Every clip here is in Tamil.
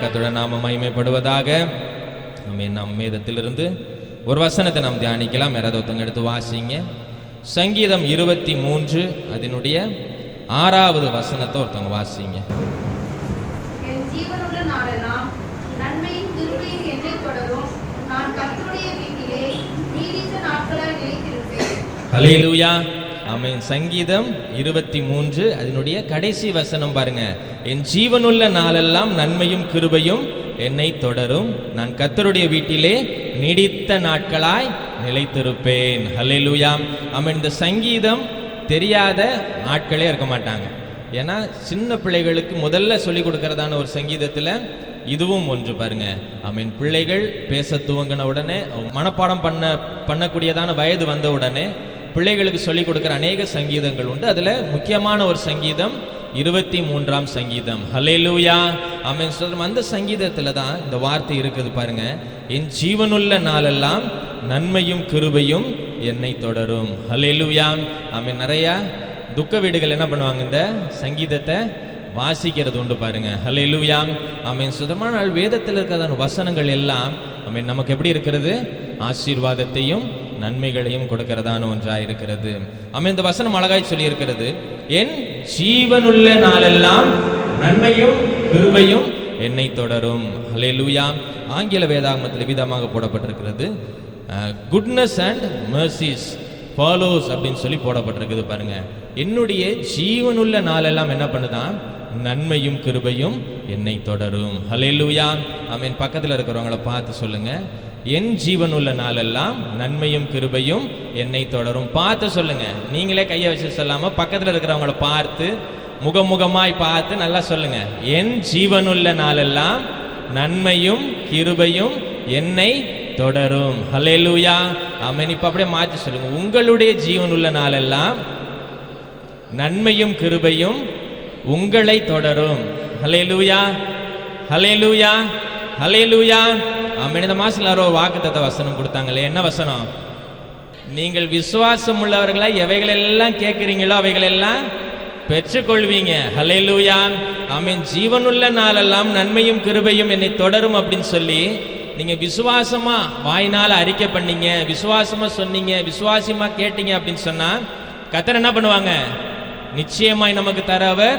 கர்த்தருடைய நாமம் மகிமைப்படுவதாக. ஆமென். நாம் வேதத்திலிருந்து ஒரு வசனத்தை நாம் தியானிக்கலாம். யாராவது ஒருத்தங்க எடுத்து வாசிங்க. சங்கீதம் 23 அதனுடைய 6வது வசனத்தை ஒருத்தவங்க வாசிங்க. என் ஜீவனுள்ள நாளெல்லாம் நன்மையும் கிருபையும் என்னை தொடரும். நான் கர்த்தருடைய வீட்டிலே நீடித்த நாட்களாய் நிலைத்திருப்பேன். ஹல்லேலூயா. ஆமென். சங்கீதம் 23 அதனுடைய கடைசி வசனம் பாருங்க. என் ஜீவனுள்ள நாளெல்லாம் நன்மையும் கிருபையும் என்னை தொடரும். நான் கர்த்தருடைய வீட்டிலே நீடித்த நாட்களாய் நிலைத்திருப்பேன். ஹல்லேலூயா. ஆமென். இந்த சங்கீதம் தெரியாத ஆட்களே இருக்க மாட்டாங்க. ஏன்னா சின்ன பிள்ளைகளுக்கு முதல்ல சொல்லி கொடுக்கறதான ஒரு சங்கீதத்தில் இதுவும் ஒன்று பாருங்க. ஆமென். பிள்ளைகள் பேச துவங்கின உடனே மனப்பாடம் பண்ணக்கூடியதான வயது வந்த உடனே பிள்ளைகளுக்கு சொல்லிக் கொடுக்குற அநேக சங்கீதங்கள் உண்டு. அதில் முக்கியமான ஒரு சங்கீதம் 23ஆம் சங்கீதம். ஹல்லேலூயா. ஆமென். சொல்றோம். அந்த சங்கீதத்தில் தான் இந்த வார்த்தை இருக்குது பாருங்க. என் ஜீவனுள்ள நாளெல்லாம் நன்மையும் கிருபையும் என்னை தொடரும். ஹல்லேலூயா. ஆமென். நிறைய துக்க வீடுகள் என்ன பண்ணுவாங்க, இந்த சங்கீதத்தை வாசிக்கிறது உண்டு பாருங்க. ஹல்லேலூயா. ஆமென். சுதமான வேதத்தில் இருக்கிறதான வசனங்கள் எல்லாம் ஆமென் நமக்கு எப்படி இருக்கிறது, ஆசீர்வாதத்தையும் நன்மைகளையும் கொடுக்கிறதான ஒன்றாக இருக்கிறது. ஆமென். இந்த வசனம் அழகாய் சொல்லி இருக்கிறது. என் ஜீவனுள்ள நாளெல்லாம் நன்மையும் கிருபையும் என்னை தொடரும். ஹல்லேலூயா. ஆங்கில வேதாகமத்தில் விதமாக போடப்பட்டிருக்கிறது. குட்னஸ் அண்ட் மெர்சிஸ் ஃபாலோஸ் அப்படின்னு சொல்லி போடப்பட்டிருக்குது பாருங்க. என்னுடைய ஜீவனுள்ள நாளெல்லாம் என்ன பண்ணுதான், நன்மையும் கிருபையும் என்னை தொடரும். ஹல்லேலூயா. ஆமென். பக்கத்தில் இருக்கிறவங்கள பார்த்து சொல்லுங்க, என் ஜீவனுள்ள நாளெல்லாம் நன்மையும் கிருபையும் என்னை தொடரும். பார்த்து சொல்லுங்க. நீங்களே கையை வச்சு சொல்லாம பக்கத்தில் இருக்கிறவங்கள பார்த்து முகமுகமாய் பார்த்து நல்லா சொல்லுங்க, என் ஜீவனுள்ள நாளெல்லாம் நன்மையும் கிருபையும் என்னை தொடரும். ஹல்லேலூயா. ஆமென். இப்ப அப்படியே மாற்றி சொல்லுங்க, உங்களுடைய ஜீவனுள்ள நாளெல்லாம் நன்மையும் கிருபையும் உங்களை தொடரும். ஹல்லேலூயா. ஹல்லேலூயா. ஹல்லேலூயா. ஆமென். இந்த மாசத்துல ஒரு வாக்குத்தத்த வசனம் கொடுத்தாங்களே, என்ன வசனம்? நீங்கள் விசுவாசம் உள்ளவர்களா எவைகளெல்லாம் கேட்கிறீங்களோ அவைகளெல்லாம் பெற்றுக்கொள்வீங்க. ஹல்லேலூயா. ஆமென். ஜீவனுள்ள நாளெல்லாம் நன்மையும் கிருபையும் என்னை தொடரும் அப்படின்னு சொல்லி நீங்க விசுவாசமா வாயினால அறிக்கை பண்ணீங்க, விசுவாசமா சொன்னீங்க, விசுவாசமா கேட்டீங்க அப்படின்னு சொன்னா கர்த்தர் என்ன பண்ணுவாங்க, நிச்சயமாய் நமக்கு தர அவர்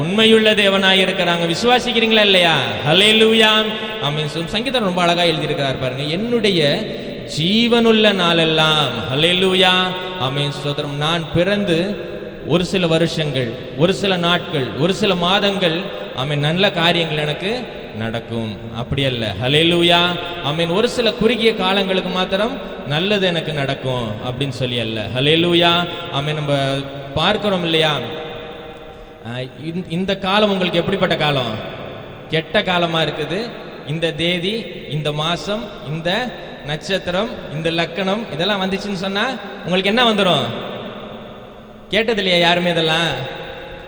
உண்மையுள்ள தேவனாய் இருக்கிறாங்க. விசுவாசிக்கிறீங்களா இல்லையா? ஹல்லேலூயா. ஆமென். சங்கீதம் ரொம்ப அழகா எழுதியிருக்கிறார் பாருங்க. என்னுடைய ஜீவனுள்ள நாளெல்லாம். ஹல்லேலூயா. ஆமென். சோதரம். நான் பிறந்து ஒரு சில வருஷங்கள், ஒரு சில நாட்கள், ஒரு சில மாதங்கள் ஆமென் நல்ல காரியங்கள் எனக்கு நடக்கும், அப்படி அல்ல. ஹல்லேலூயா. ஆமென். ஒரு சில குறுகிய காலங்களுக்கு மாத்திரம் நல்லது எனக்கு நடக்கும் அப்படின்னு சொல்லி அல்ல. ஹல்லேலூயா. ஆமென். நம்ம பார்க்கிறோம் இல்லையா, இந்த காலம் உங்களுக்கு எப்படிப்பட்ட காலம்? கெட்ட காலமா இருக்குது. இந்த தேதி, இந்த மாசம், இந்த நட்சத்திரம், இந்த லக்கணம் இதெல்லாம் வந்துச்சுன்னு சொன்னா உங்களுக்கு என்ன வந்துடும்? கேட்டது இல்லையா யாருமே? இதெல்லாம்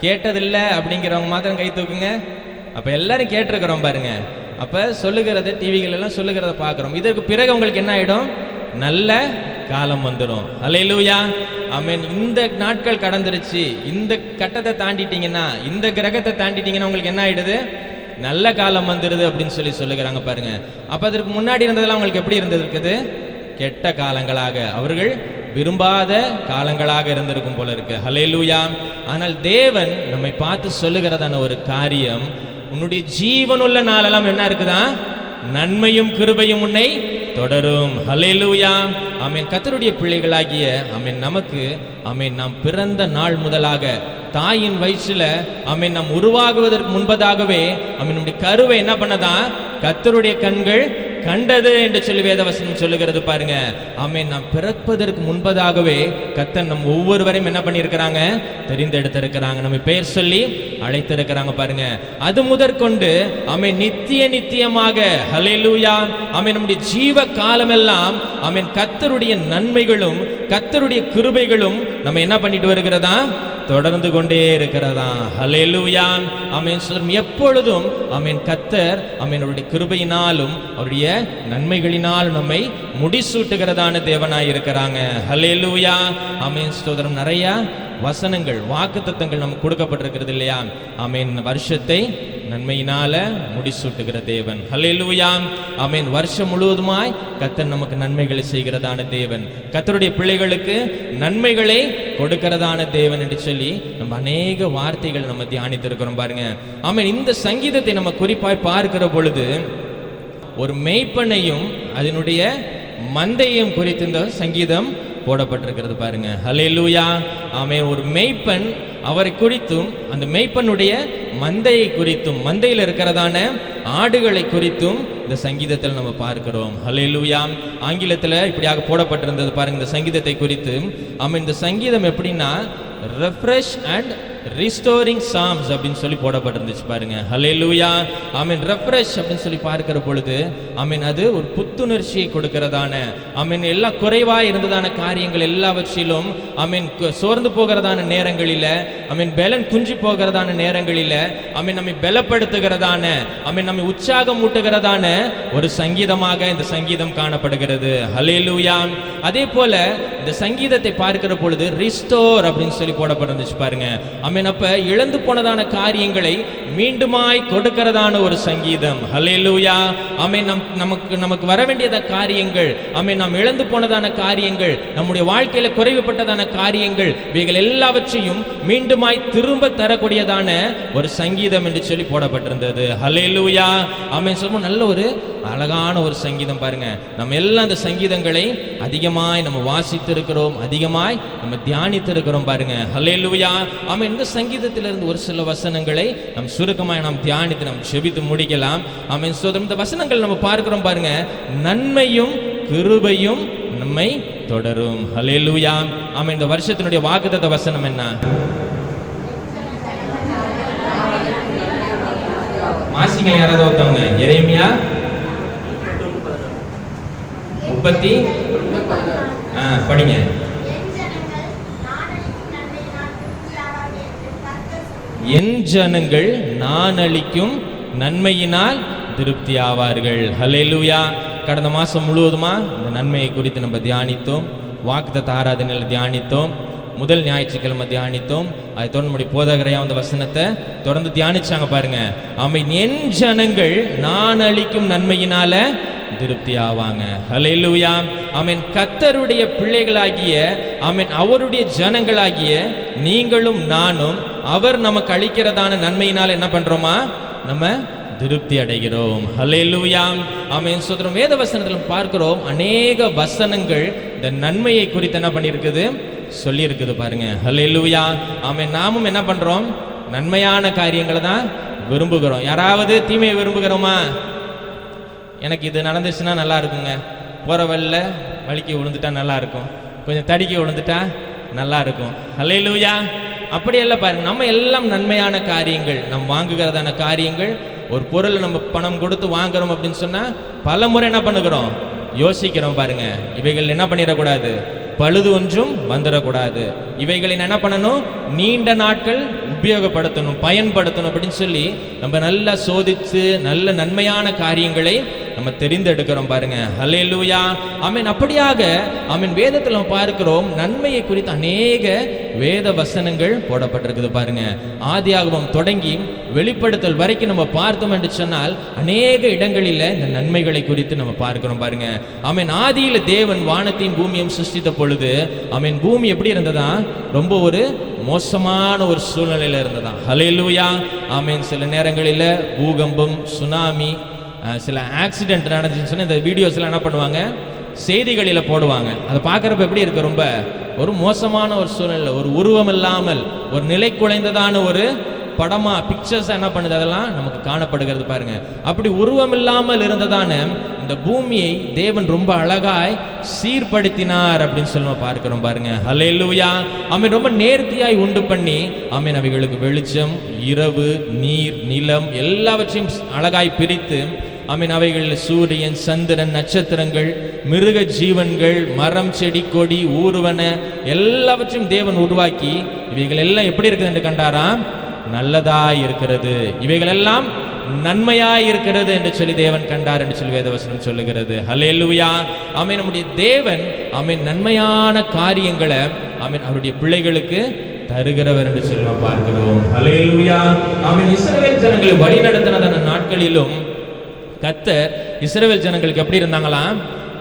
கேட்டதில்லை அப்படிங்கிறவங்க மாத்திரம் கை தூக்குங்க. அப்ப எல்லாரும் கேட்டிருக்கிறோம் பாருங்க. அப்ப சொல்லுகிறத டிவிகள் எல்லாம் சொல்லுகிறத பார்க்கிறோம். இதற்கு பிறகு உங்களுக்கு என்ன ஆயிடும்? நல்ல காலம் வந்துடும். ஹல்லேலூயா. ஆமென். இந்த நாட்கள் கடந்துருச்சு, இந்த கட்டத்தை தாண்டிட்டீங்கன்னா, இந்த கிரகத்தை தாண்டிட்டீங்கன்னா உங்களுக்கு என்ன ஆயிடுது? நல்ல காலம் வந்துடுது அப்படின்னு சொல்லி சொல்லுகிறாங்க பாருங்க. அப்ப அதற்கு முன்னாடி இருந்ததெல்லாம் உங்களுக்கு எப்படி இருந்திருக்குது? கெட்ட காலங்களாக, அவர்கள் விரும்பாத காலங்களாக இருந்திருக்கும் போல இருக்கு. ஹல்லேலூயா. ஆனால் தேவன் நம்மை பார்த்து சொல்லுகிறதான ஒரு காரியம், உன்னுடைய ஜீவனுள்ள நாளெல்லாம் என்ன இருக்குதா? நன்மையும் கிருபையும் உன்னை தொடரும். ஹல்லேலூயா. ஆமென். கர்த்தருடைய பிள்ளைகளாகிய ஆமென் நமக்கு ஆமென் நாம் பிறந்த நாள் முதலாக தாயின் வயிற்றுல ஆமென் நாம் உருவாகுவதற்கு முன்பதாகவே ஆமென் நம்முடைய கருவை என்ன பண்ணதா கர்த்தருடைய கண்கள் கண்டது என்று சொல்லி வேதவசனம் சொல்லுகிறது பாருங்க. ஆமென். நாம் பிறப்பதற்கு முன்பதாகவே கர்த்தர் நம் ஒவ்வொருவரையும் என்ன பண்ணியிருக்கிறாங்க? தெரிந்தெடுத்திருக்கிறாங்க. நம்ம பெயர் சொல்லி அழைத்திருக்கிறாங்க பாருங்க. அது முதற்கொண்டு ஆமென் நித்தியமாக ஹல்லேலூயா ஆமென் நம்முடைய ஜீவ காலமெல்லாம் ஆமென் கர்த்தருடைய நன்மைகளும் கர்த்தருடைய கிருபைகளும் நம்ம என்ன பண்ணிட்டு வருகிறதா? தொடர்ந்து கொண்டே இருக்கிறதா? ஹல்லேலூயா. ஆமென். எப்பொழுதும் ஆமென் கர்த்தர் ஆமென் அவருடைய கிருபையினாலும் அவருடைய நன்மைகளினாலும் நம்மை முடிசூட்டுகிறதான தேவனாய் இருக்கிறாங்க. ஹல்லேலூயா. ஆமென். ஸ்தோத்திரம். நிறைய வசனங்கள் வாக்குத்தத்தங்கள் நமக்கு கொடுக்கப்பட்டிருக்கிறது இல்லையா? ஆமென். வருஷத்தை நன்மையினால முடிசூட்டுகிற தேவன். ஹல்லேலூயா. ஆமென். வருஷம் முழுவதுமாய் கர்த்தர் நமக்கு நன்மைகளை செய்கிறதான தேவன், கர்த்தருடைய பிள்ளைகளுக்கு நன்மைகளை கொடுக்கிறதான தேவன் என்று சொல்லி நம்ம அநேக வார்த்தைகள் நம்ம தியானித்திருக்கிறோம் பாருங்க. ஆமென். இந்த சங்கீதத்தை நம்ம குறிப்பாய் பார்க்கிற பொழுது ஒரு மேய்ப்பனையும் அதனுடைய மந்தையும் குறித்து இந்த சங்கீதம் போடப்பட்டிருக்கிறது பாருங்க. ஹல்லேலூயா. ஆமென். ஒரு மேய்ப்பன், அவரை குறித்தும் அந்த மேய்ப்பனுடைய மந்தையை குறித்தும், மந்தையில் இருக்கிறதான ஆடுகளை குறித்தும் இந்த சங்கீதத்தில் நம்ம பார்க்கிறோம். ஹல்லேலூயா. ஆங்கிலத்தில் இப்படியாக போடப்பட்டிருந்தது பாருங்க இந்த சங்கீதத்தை குறித்து. ஆமென். இந்த சங்கீதம் எப்படின்னா ரெஃப்ரெஷ் அண்ட் ரிஸ்டோரிங் சாம்ஸ் அப்படின்னு சொல்லி போடப்பட்டிருந்துச்சு பாருங்க. ஹல்லேலூயா. ஆமென். ரெஃப்ரெஷ் அப்படின்னு சொல்லி பார்க்கிற பொழுது ஆமென் அது ஒரு புத்துணர்ச்சியை கொடுக்கிறதான, ஆமென் எல்லா குறைவாய் இருந்ததான காரியங்கள் எல்லாவற்றிலும் ஆமென் சோர்ந்து போகிறதான நேரங்களில், ஆமென் பலன் குஞ்சி போகிறதான நேரங்களில் ஆமென் நம்மை பலப்படுத்துகிறதான, ஆமென் நம்மை உற்சாகம் ஊட்டுகிறதான ஒரு சங்கீதமாக இந்த சங்கீதம் காணப்படுகிறது. ஹல்லேலூயா. அதே போல இந்த சங்கீதத்தை பார்க்கிற பொழுது ரிஸ்டோர் அப்படின்னு சொல்லி போடப்பட்டிருந்துச்சு பாருங்க. ஆமென். அப்ப இழந்து போனதான காரியங்களை மீண்டுமாய் கொடுக்கிறதான ஒரு சங்கீதம். ஹல்லேலூயா. ஆமென். நமக்கு வர வேண்டியத காரியங்கள், ஆமென் நாம் இழந்து போனதான காரியங்கள், நம்முடைய வாழ்க்கையில குறைவுபட்டதான காரியங்கள், இவைகள் எல்லாவற்றையும் மீண்டுமாய் திரும்ப தரக்கூடியதான ஒரு சங்கீதம் என்று சொல்லி போடப்பட்டிருந்தது. ஹல்லேலூயா. ஆமென். சொல்லும் நல்ல ஒரு அழகான ஒரு சங்கீதம் பாருங்க. நம்ம எல்லாம் அந்த சங்கீதங்களை அதிகமாய் நம்ம வாசித்திருக்கிறோம், அதிகமாய் நம்ம தியானித்திருக்கிறோம் பாருங்க. ஹல்லேலூயா. ஆமென். இந்த சங்கீதத்திலிருந்து ஒரு சில வசனங்களை நாம் சுருக்கமாய் நாம் தியானித்து நாம் செபித்து முடிக்கலாம். ஆமென். இந்த வசனங்கள் நம்ம பார்க்கிறோம் பாருங்க. நன்மையும் கிருபையும் நம்மை தொடரும். ஹல்லேலூயா. ஆமென். இந்த வருஷத்தினுடைய வாக்குத்தத்த வசனம் என்ன? வாசிங்க யாராவது ஒருத்தவங்க. எரேமியா 30 படிங்க. என் ஜனங்கள் நான் அளிக்கும் நன்மையினால் திருப்தி ஆவார்கள். ஹல்லேலூயா. கடந்த மாதம் முழுவதுமா இந்த நன்மையை குறித்து நம்ம தியானித்தோம். வாக்குத்தத்த ஆராதனையில் தியானித்தோம். முதல் ஞாயிற்றுக்கிழமை தியானித்தோம். அதை தொடர்ந்து நம்முடைய போதகரையா அந்த வசனத்தை தொடர்ந்து தியானிச்சாங்க பாருங்க. ஆமென். என் ஜனங்கள் நான் அளிக்கும் நன்மையினால திருப்தி ஆவாங்க. ஹல்லேலூயா. ஆமென். கர்த்தருடைய பிள்ளைகளாகிய, ஆமென் அவருடைய ஜனங்களாகிய நீங்களும் நானும் அவர் நமக்கு அளிக்கிறதான நன்மையினால் என்ன பண்றோமா? நம்ம திருப்தி அடைகிறோம். ஹல்லேலூயா. ஆமென். சோதரம் வேத வசனத்தில் பார்க்கிறோம் அநேக வசனங்கள் இந்த நன்மையை குறித்து என்ன பண்ணியிருக்குது, சொல்லி இருக்குது பாருங்க. ஹல்லேலூயா. ஆமென். நாமும் என்ன பண்றோம்? நன்மையான காரியங்களை தான் விரும்புகிறோம். யாராவது தீமையை விரும்புகிறோமா? எனக்கு இது நடந்துச்சுன்னா நல்லா இருக்குங்க, போகிற வழியில் வலிக்கு விழுந்துட்டா நல்லா இருக்கும், கொஞ்சம் தடிக்க விழுந்துட்டா நல்லா இருக்கும். ஹல்லேலூயா. அப்படியெல்லாம் பாருங்க. நம்ம எல்லாம் நன்மையான காரியங்கள், நம்ம வாங்குகிறதான காரியங்கள், ஒரு பொருள் நம்ம பணம் கொடுத்து வாங்குறோம் அப்படின்னு சொன்னால் பல முறை என்ன பண்ணுகிறோம்? யோசிக்கிறோம் பாருங்க. இவைகள் என்ன பண்ணிடக்கூடாது, பழுது ஒன்றும் வந்துடக்கூடாது. இவைகளை என்ன பண்ணணும்? நீண்ட நாட்கள் உபயோகப்படுத்தணும், பயன்படுத்தணும் அப்படின்னு சொல்லி நம்ம நல்லா சோதித்து நல்ல நன்மையான காரியங்களை நம்ம தெரிந்தெடுக்கிறோம் பாருங்க. ஹல்லேலூயா. ஆமென். அப்படியாக ஆமென் வேதத்தில் நம்ம பார்க்கிறோம் நன்மையை குறித்து அநேக வேத வசனங்கள் போடப்பட்டிருக்குது பாருங்க. ஆதியாகமம் தொடங்கி வெளிப்படுத்தல் வரைக்கும் நம்ம பார்த்தோம் என்று சொன்னால் அநேக இடங்களில் இந்த நன்மைகளை குறித்து நம்ம பார்க்கிறோம் பாருங்க. ஆமென். ஆதியில தேவன் வானத்தையும் பூமியையும் சிருஷ்டித்த பொழுது ஆமென் பூமி எப்படி இருந்ததா? ரொம்ப ஒரு மோசமான ஒரு சூழ்நிலையில இருந்ததா. ஹல்லேலூயா. ஆமென். சில நேரங்களில் பூகம்பம், சுனாமி, சில ஆக்சிடென்ட் நடந்துச்சுன்னு சொன்னால் இந்த வீடியோஸ்லாம் என்ன பண்ணுவாங்க, செய்திகளில் போடுவாங்க. அதை பார்க்குறப்ப எப்படி இருக்கு? ரொம்ப ஒரு மோசமான ஒரு சூழ்நிலை, ஒரு உருவம் இல்லாமல் ஒரு நிலை குலைந்ததான ஒரு படமா பிக்சர்ஸ் என்ன பண்ணுது, அதெல்லாம் நமக்கு காணப்படுகிறது பாருங்க. அப்படி உருவம் இல்லாமல் இருந்ததான இந்த பூமியை தேவன் ரொம்ப அழகாய் சீர்படுத்தினார் அப்படின்னு சொல்லி பார்க்கிறோம் பாருங்க. ஹல்லேலூயா. ஆமென். ரொம்ப நேர்த்தியாய் உண்டு பண்ணி ஆமென் அவைகளுக்கு வெளிச்சம், இரவு, நீர், நிலம் எல்லாவற்றையும் அழகாய் பிரித்து ஆமென் அவைகளில் சூரியன், சந்திரன், நட்சத்திரங்கள், மிருக ஜீவன்கள், மரம், செடி, கொடி, ஊர்வன எல்லாவற்றையும் தேவன் உருவாக்கி இவைகள் எல்லாம் எப்படி இருக்குது என்று கண்டாராம்? நல்லதாய் இருக்கிறது, இவைகள் எல்லாம் நன்மையாய் இருக்கிறது என்று சொல்லி தேவன் கண்டார் என்று சொல்லி வேதவசனம் சொல்லுகிறது. ஹல்லேலூயா. ஆமென். நம்முடைய தேவன் ஆமென் நன்மையான காரியங்களை ஆமென் அவருடைய பிள்ளைகளுக்கு தருகிறவர் என்று சொல்லி பார்க்கிறோம். ஹல்லேலூயா. ஆமென். இஸ்ரவேல் ஜனங்களை வழி நடத்தின நாட்களிலும் கர்த்தர் இஸ்ரவேல் ஜனங்களுக்கு எப்படி இருந்தாங்களாம்?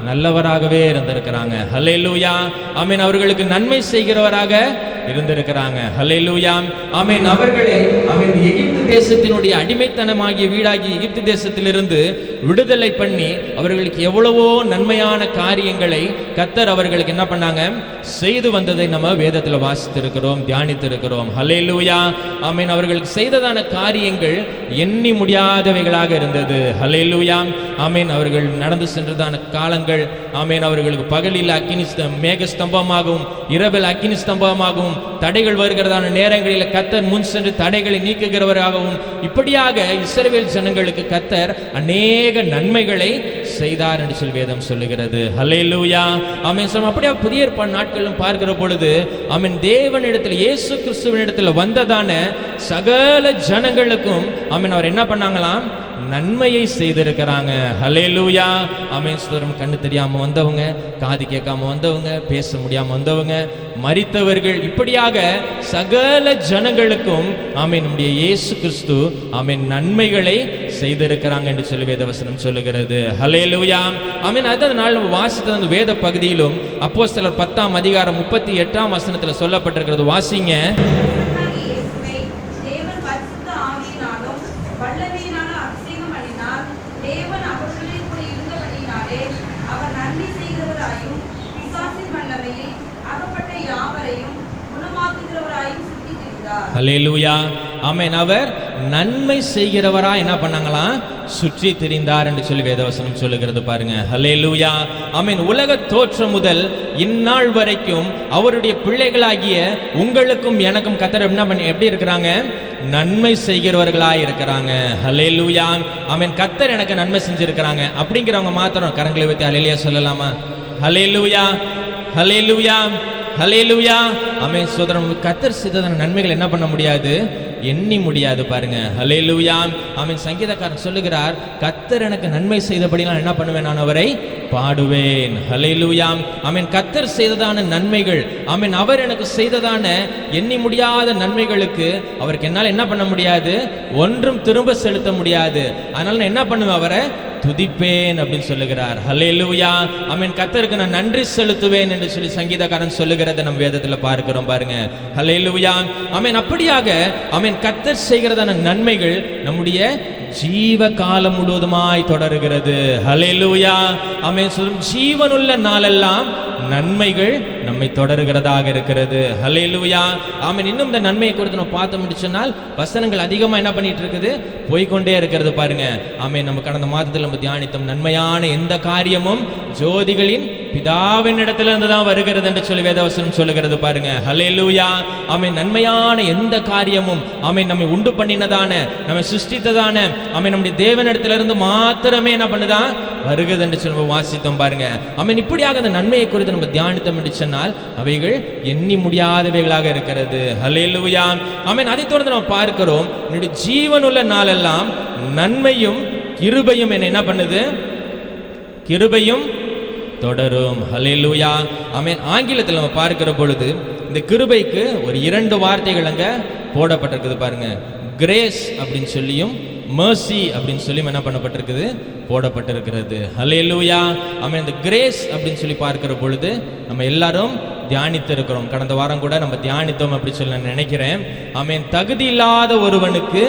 நல்லவராகவே இருந்திருக்கிறாங்க. ஹல்லேலூயா. ஆமென். அவர்களுக்கு நன்மை செய்கிறவராக இருந்திருக்கிறாங்க. ஹல்லேலூயா. ஆமென். அவர்களை ஆமென் எகிப்து தேசத்தினுடைய அடிமைத்தனமாகிய வீடாகி எகிப்து தேசத்திலிருந்து விடுதலை பண்ணி அவர்களுக்கு எவ்வளவோ நன்மையான காரியங்களை கர்த்தர் அவர்களுக்கு என்ன பண்ணாங்க? செய்து வந்ததை நம்ம வேதத்தில் வாசித்திருக்கிறோம், தியானித்திருக்கிறோம். ஹல்லேலூயா. ஆமென். அவர்களுக்கு செய்ததான காரியங்கள் எண்ணி முடியாதவைகளாக இருந்தது. ஹல்லேலூயா. ஆமென். அவர்கள் நடந்து சென்றதான காலங்கள், ஆமென், அவர்களுக்கு பகலில் அக்கினி மேக ஸ்தம்பமாகவும் இரவில் அக்கினி ஸ்தம்பமாகவும் தடைகள் வருகிறதான நேரங்களில் கர்த்தர் முன் சென்று தடைகளை நீக்குகிறவராகவும் இப்படியாக இஸ்ரவேல் ஜனங்களுக்கு கர்த்தர் அநேக நன்மைகளை செய்தார் என்று சொல்லி வேதம் சொல்லுகிறது. ஹல்லேலூயா. ஆமென். அப்படியே புதிய ஏற்பாடு நாட்களும் பார்க்கிற பொழுது ஆமென் தேவனிடத்தில் இயேசு கிறிஸ்துவினிடத்தில் வந்ததான சகல ஜனங்களுக்கும் ஆமென் அவர் என்ன பண்ணாங்களாம்? நன்மையை செய்திருக்கிறாங்க. ஹல்லேலூயா. ஆமென். ஸ்தோத்திரம். கண்ணு தெரியாம வந்தவங்க, காது கேட்காம வந்தவங்க, பேச முடியாம வந்தவங்க, மரித்தவர்கள், இப்படியாக சகல ஜனங்களுக்கும் ஆமென் நம்முடைய இயேசு கிறிஸ்து ஆமென் நன்மைகளை செய்திருக்கிறாங்க என்று சொல்லி வேதவசனம் சொல்லுகிறது. ஹல்லேலூயா. ஆமென். அதனால் நம்ம வாசித்த அந்த வேத பகுதியிலும் அப்போஸ்தலர் 10ஆம் அதிகாரம் 38ஆம் வசனத்தில் சொல்லப்பட்டிருக்கிறது. வாசிங்க. ஹல்லேலூயா. ஆமென். அவர் நன்மை செய்கிறவரா என்ன பண்ணாங்களாம்? சுற்றி திரிந்தார் என்று சொல்லி வேதவசனம் சொல்லுகிறது பாருங்க. ஹல்லேலூயா. ஆமென். உலக தோற்றம் முதல் இந்நாள் வரைக்கும் அவருடைய பிள்ளைகளாகிய உங்களுக்கும் எனக்கும் கர்த்தர் எப்படி இருக்கிறாங்க? நன்மை செய்கிறவர்களாய் இருக்கிறாங்க. ஹல்லேலூயா. ஆமென். கர்த்தர் எனக்கு நன்மை செஞ்சிருக்கிறாங்க அப்படிங்கிறவங்க மாத்திரம் கரங்களை வைத்து ஹல்லேலூயா சொல்லலாமா? ஹல்லேலூயா. ஹல்லேலூயா. ஹல்லேலூயா. ஆமென். சோதரம் கர்த்தர் செய்ததான நன்மைகள் என்ன பண்ண முடியாது? எண்ணி முடியாது பாருங்க. ஹல்லேலூயா. ஆமென். சங்கீதக்காரன் சொல்லுகிறார், கர்த்தர் எனக்கு நன்மை செய்தபடி நான் என்ன பண்ணுவேன்? நான் அவரை பாடுவேன். ஹல்லேலூயா. ஆமென். கர்த்தர் செய்ததான நன்மைகள், ஆமென், அவர் எனக்கு செய்ததான எண்ணி முடியாத நன்மைகளுக்கு அவருக்கு என்னால் என்ன பண்ண முடியாது? ஒன்றும் திரும்ப செலுத்த முடியாது. அதனால நான் என்ன பண்ணுவேன்? அவரை துதிப்பேன் அப்படின்னு சொல்லுகிறார். ஹல்லேலூயா. ஆமென். கர்த்தருக்கு நான் நன்றி செலுத்துவேன் என்று சொல்லி சங்கீதக்காரன் சொல்லுகிறதை நம்ம வேதத்தில் பார்க்கிறோம் பாருங்க. ஹல்லேலூயா. ஆமென். அப்படியாக ஆமென் கர்த்தர் செய்கிறதான நன்மைகள் நம்முடைய ஜீவ காலம் முழுவதுமாய் தொடர்கிறது. ஹல்லேலூயா. ஆமென். ஜீவனுள்ள நாளெல்லாம் நன்மைகள் நம்மை தொடர்கிறதாக இருக்கிறது. ஹல்லேலூயா. ஆமென். இன்னும் இந்த நன்மையை குறித்து நம்ம பார்த்து முடிச்சோம்னால் வசனங்கள் அதிகமாக என்ன பண்ணிட்டு இருக்குது? போய்கொண்டே இருக்கிறது பாருங்க. ஆமென். நம்ம கடந்த மாதத்தில் நம்ம தியானித்தோம், நன்மையான எந்த காரியமும் ஜோதிகளின் பிதாவின் இடத்துல இருந்து தான் வருகிறது என்று சொல்லி வேதவசனம் சொல்லுகிறது பாருங்க. ஹல்லேலூயா. ஆமென். நன்மையான எந்த காரியமும் ஆமென் நம்மை உண்டு பண்ணினதான, நம்மை சிருஷ்டித்ததான ஆமென் நம்முடைய தேவனிடத்திலிருந்து மாத்திரமே என்ன பண்ணுதான்? வருகிறது என்று சொல்லி வாசித்தோம் பாருங்க. ஆமென். இப்படியாக அந்த நன்மையை குறித்து நம்ம தியானித்தோம் என்று சொன்னால் அவைகள் எண்ணி முடியாதவைகளாக இருக்கிறது. ஹல்லேலூயா. ஆமென். அதை தொடர்ந்து நம்ம பார்க்கிறோம், என்னுடைய ஜீவனுள்ள நாளெல்லாம் நன்மையும் கிருபையும் என்ன பண்ணுது? கிருபையும் தொடரும். ஹல்லேலூயா. ஆமென். ஆங்கிலத்தில் நம்ம பார்க்கிற பொழுது இந்த கிருபைக்கு ஒரு 2 வார்த்தைகள் அங்க போடப்பட்டிருக்குது பாருங்க. கிரேஸ் அப்படின்னு சொல்லியும் mercy அப்படின்னு சொல்லி என்ன பண்ணப்பட்டிருக்குது? போடப்பட்டிருக்கிறது. ஹல்லேலூயா. ஆமென். இந்த கிரேஸ் அப்படின்னு சொல்லி பார்க்கிற பொழுது நம்ம எல்லாரும் தியானித்து இருக்கிறோம். கடந்த வாரம் கூட நம்ம தியானித்தோம் அப்படி சொல்லி நான் நினைக்கிறேன். ஆமென். தகுதி இல்லாத ஒருவனுக்கு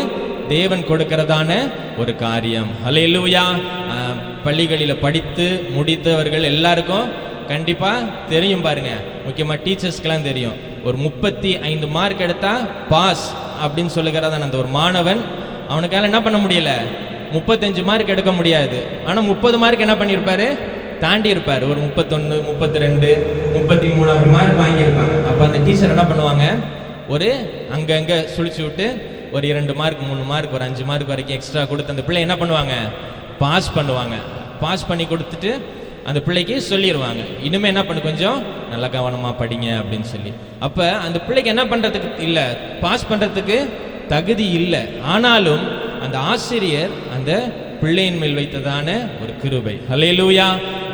தேவன் கொடுக்கிறதான ஒரு காரியம். ஹல்லேலூயா. பள்ளிகளில் படித்து முடித்தவர்கள் எல்லாருக்கும் கண்டிப்பா தெரியும் பாருங்க. முக்கியமாக டீச்சர்ஸ்க்கெல்லாம் தெரியும். ஒரு 35 மார்க் எடுத்தா பாஸ் அப்படின்னு சொல்லுகிறதான அந்த ஒரு மாணவன், அவனுக்கால என்ன பண்ண முடியல? 35 மார்க் எடுக்க முடியாது. ஆனால் 30 மார்க் என்ன பண்ணியிருப்பாரு? தாண்டி இருப்பார். ஒரு 31, 32, 33 அப்படி மார்க் வாங்கியிருப்பாங்க. அப்போ அந்த டீச்சர் என்ன பண்ணுவாங்க? ஒரு அங்கங்கே சுழிச்சு விட்டு ஒரு 2 மார்க் 3 மார்க் ஒரு 5 மார்க் வரைக்கும் எக்ஸ்ட்ரா கொடுத்து அந்த பிள்ளை என்ன பண்ணுவாங்க? பாஸ் பண்ணுவாங்க. பாஸ் பண்ணி கொடுத்துட்டு அந்த பிள்ளைக்கு சொல்லிடுவாங்க, இனிமேல் என்ன பண்ணு, கொஞ்சம் நல்லா கவனமாக படிங்க அப்படின்னு சொல்லி. அப்போ அந்த பிள்ளைக்கு என்ன பண்ணுறதுக்கு இல்லை, பாஸ் பண்ணுறதுக்கு தகுதி இல்லை. ஆனாலும் அந்த ஆசிரியர் அந்த பிள்ளையின் மேல் வைத்ததான ஒரு கிருபை. ஹல்லேலூயா.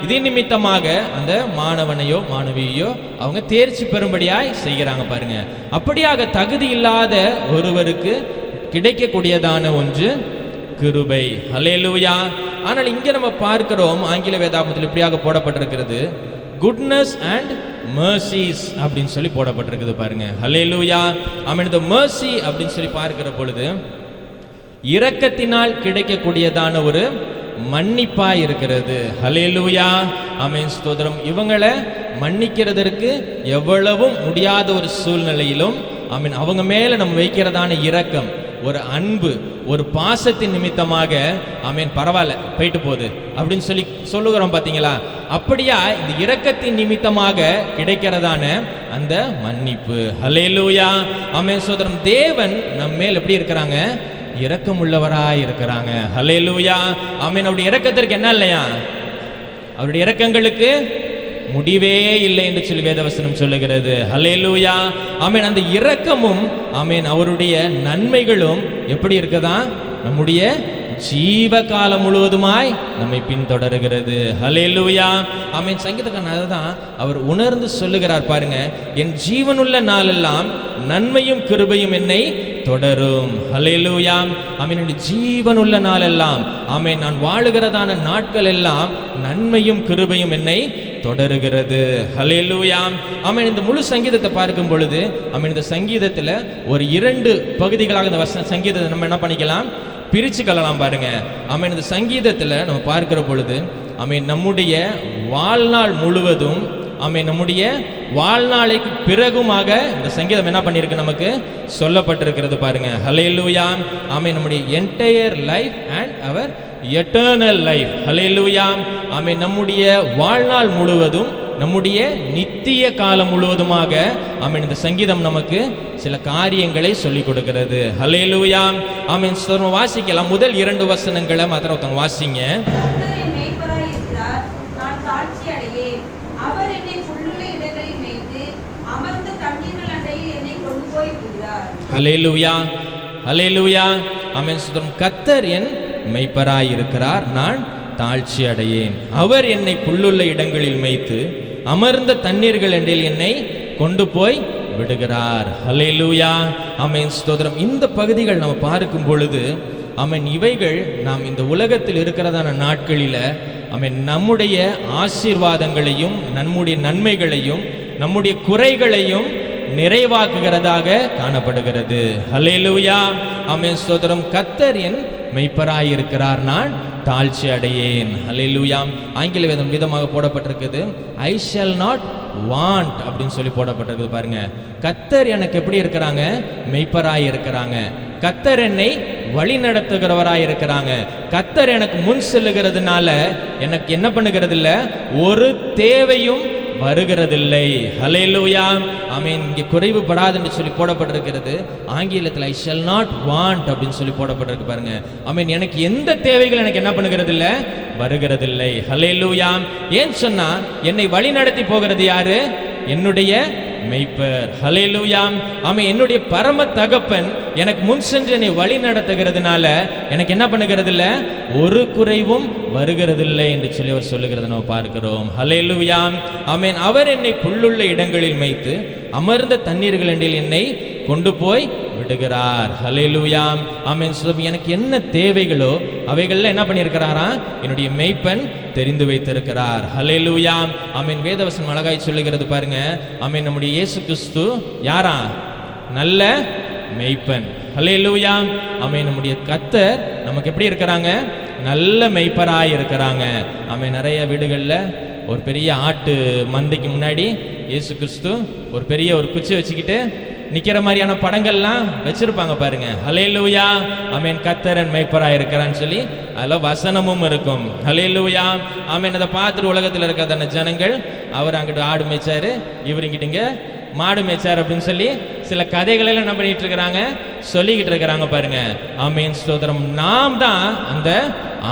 இதே நிமித்தமாக அந்த மாணவனையோ மாணவியோ அவங்க தேர்ச்சி பெறும்படியாய் செய்கிறாங்க பாருங்க. அப்படியாக தகுதி இல்லாத ஒருவருக்கு கிடைக்கக்கூடியதான ஒன்று கிருபை. ஹல்லேலூயா. ஆனால் இங்கே நம்ம பார்க்கிறோம், ஆங்கில வேதாகமத்தில் இப்படியாக போடப்பட்டிருக்கிறது, குட்னஸ் அண்ட் மர்சிஸ் அப்படின்னு சொல்லி போடப்பட்டிருக்குது பாருங்க. ஹல்லேலூயா. ஆமென். இந்த மர்சி அப்படின்னு சொல்லி பார்க்கிற பொழுது இரக்கத்தினால் கிடைக்கக்கூடியதான ஒரு மன்னிப்பா இருக்கிறது. ஹல்லேலூயா. ஆமென். ஸ்தோத்திரம். இவங்களை மன்னிக்கிறதற்கு எவ்வளவும் முடியாத ஒரு சூழ்நிலையிலும் ஆமென் அவங்க மேல நம்ம வைக்கிறதான இரக்கம், ஒரு அன்பு, ஒரு பாசத்தின் நிமித்தமாக ஆமென் பரவாயில்ல போயிட்டு போகுது அப்படின்னு சொல்லி சொல்லுகிறோம் பாத்தீங்களா. அப்படியா இந்த இரக்கத்தின் நிமித்தமாக கிடைக்கிறதான அந்த மன்னிப்பு. ஹல்லேலூயா. ஆமென். சோதரம். தேவன் நம்ம மேல் எப்படி இருக்கிறாங்க? இரக்கம் உள்ளவராய் இருக்கிறாங்க. ஹல்லேலூயா. ஆமென். அவருடைய இரக்கத்திற்கு என்ன இல்லையா? அவருடைய இரக்கங்களுக்கு முடிவே இல்லை என்று சொல்லி வேதவசனம் சொல்லுகிறது. ஹல்லேலூயா. ஆமென். அந்த இரக்கமும் ஆமென் அவருடைய நன்மைகளும் எப்படி இருக்குதா? நம்முடைய ஜீவ காலம் முழுவதுமாய் நம்மை பின்தொடருகிறது. ஹல்லேலூயா. ஆமென். சங்கீதக்காரன் அதுதான் அவர் உணர்ந்து சொல்லுகிறார் பாருங்க, என் ஜீவனுள்ள நாளெல்லாம் நன்மையும் கிருபையும் என்னை தொடரும். ஹல்லேலூயா. ஆமென். ஜீவனுள்ள நாளெல்லாம் ஆமென் நான் வாழுகிறதான நாட்கள் எல்லாம் நன்மையும் கிருபையும் என்னை தொடருகிறது. ஹல்லேலூயா. ஆமென். இந்த முழு சங்கீதத்தை பார்க்கும் பொழுது ஆமென் இந்த சங்கீதத்தில் ஒரு 2 பகுதிகளாக இந்த சங்கீதத்தை நம்ம என்ன பண்ணிக்கலாம்? பிரிச்சு கொள்ளலாம் பாருங்க. ஆமென். இந்த சங்கீதத்தில் நம்ம பார்க்கிற பொழுது ஆமென் நம்முடைய வாழ்நாள் முழுவதும் ஆமென் நம்முடைய வாழ்நாளைக்கு பிறகுமாக இந்த சங்கீதம் என்ன பண்ணியிருக்கு? நமக்கு சொல்லப்பட்டிருக்கிறது பாருங்க. ஹல்லேலூயா. ஆமென். நம்முடைய entire life and our eternal life. Hallelujah. Amen. நம்முடைய வாழ்நாள் முழுவதும், நம்முடைய நித்திய காலம் முழுவதுமாக ஆமென் இந்த சங்கீதம் நமக்கு சில காரியங்களை சொல்லிக் கொடுக்கிறது. ஹல்லேலூயா. ஆமென். வாசிக்கலாம். முதல் 2 வசனங்களை மாத்திரம் ஒருத்தவங்க வாசிங்க. ஹல்லேலூயா. ஹல்லேலூயா. ஆமென். கர்த்தர் என் மெய்ப்பராய் இருக்கிறார், நான் தாழ்ச்சி அடையேன். அவர் என்னை புல்லுள்ள இடங்களில் மேய்த்து அமர்ந்த தண்ணீர்கள் அண்டையில் என்னை கொண்டு போய் விடுகிறார். ஹல்லேலூயா. ஆமென். ஸ்தோத்திரம். இந்த பகுதிகள் நம்ம பார்க்கும் பொழுது ஆமென் இவைகள் நாம் இந்த உலகத்தில் இருக்கிறதான நாட்களில ஆமென் நம்முடைய ஆசீர்வாதங்களையும் நம்முடைய நன்மைகளையும் நம்முடைய குறைகளையும் நிறைவாக்குகிறதாக காணப்படுகிறது. ஹல்லேலூயா. ஆமென். ஸ்தோத்திரம். கர்த்தர் என் மெய்ப்பராய் இருக்கிறார், நான் தாழ்ச்சி அடையேன். ஹல்லேலூயா. ஆங்கில வேதம் விதமாக போடப்பட்டிருக்குது, ஐ ஷால் நாட் வாண்ட் அப்படின்னு சொல்லி போடப்பட்டிருக்குது பாருங்க. கர்த்தர் எனக்கு எப்படி இருக்கிறாங்க? மெய்ப்பராய் இருக்கிறாங்க. கர்த்தர் என்னை வழி நடத்துகிறவராய் இருக்கிறாங்க. கர்த்தர் எனக்கு முன் செல்லுகிறதுனால எனக்கு என்ன பண்ணுகிறது இல்லை, ஒரு தேவையும் வருகிறதில்லை. ஹல்லேலூயா. ஆமென். இங்கே குறைவுபடாது என்று சொல்லி போடப்பட்டிருக்கிறது. ஆங்கிலத்தில் ஐ ஷால் நாட் வாண்ட் அப்படின்னு சொல்லி போடப்பட்டிருக்கு பாருங்க. ஆமென். எனக்கு எந்த தேவைகள் எனக்கு என்ன பண்ணுகிறது இல்லை, வருகிறதில்லை. ஹல்லேலூயா. ஏன் சொன்னா என்னை வழி நடத்தி போகிறது யாரு? என்னுடைய மெய்ப்பர். ஹல்லேலூயா. ஆமென். என்னுடைய பரம தகப்பன் எனக்கு முன் சென்று என்னை வழி நடத்துகிறதுனால எனக்கு என்ன பண்ணுகிறது இல்லை, ஒரு குறைவும் வருகிறதில்லை என்று சொல்லி அவர் சொல்லுகிறத நம்ம பார்க்கிறோம். ஹல்லேலூயா. ஆமென். அவர் என்னை புல்லுள்ள இடங்களில் மேய்த்து அமர்ந்த தண்ணீர்கள் அண்டையில் என்னை கொண்டு போய் விடுகிறார். ஹல்லேலூயா. ஆமென். எனக்கு என்ன தேவைகளோ அவைகள்ல என்ன பண்ணியிருக்கிறாரா? என்னுடைய மெய்ப்பன் தெரிந்து வைத்திருக்கிறார். ஹல்லேலூயா. ஆமென். வேதவசனம் அழகாய் சொல்லுகிறது பாருங்க. ஆமென். நம்முடைய இயேசு கிறிஸ்து யாரா? நல்ல மெய்ப்பன். ஹல்லேலூயா. ஆமென். நம்முடைய கர்த்தர் நமக்கு எப்படி இருக்கிறாங்க? நல்ல மெய்ப்பராய் இருக்கிறாங்க. ஆமென். நிறைய வீடுகளில் ஒரு பெரிய ஆட்டு மந்தைக்கு முன்னாடி இயேசு கிறிஸ்து ஒரு பெரிய ஒரு குச்சி வச்சுக்கிட்டு நிக்கிற மாதிரியான படங்கள்லாம் வச்சிருப்பாங்க பாருங்க. ஹல்லேலூயா. ஆமென். கர்த்தரன் மெய்ப்பராய் இருக்கிறான்னு சொல்லி அதில் வசனமும் இருக்கும். ஹல்லேலூயா. ஆமென். அதை பார்த்துட்டு உலகத்தில் இருக்கிறதான ஜனங்கள் அவர் அங்கிட்டு ஆடு மேய்ச்சாரு, இவர் இங்கிட்டுங்க மாடு மேய்ச்சார் அப்படின்னு சொல்லி சில கதைகளை என்ன பண்ணிட்டு இருக்கிறாங்க, சொல்லிக்கிட்டு இருக்கிறாங்க பாருங்க. ஆமென். ஸ்தோத்திரம். நாம் தான் அந்த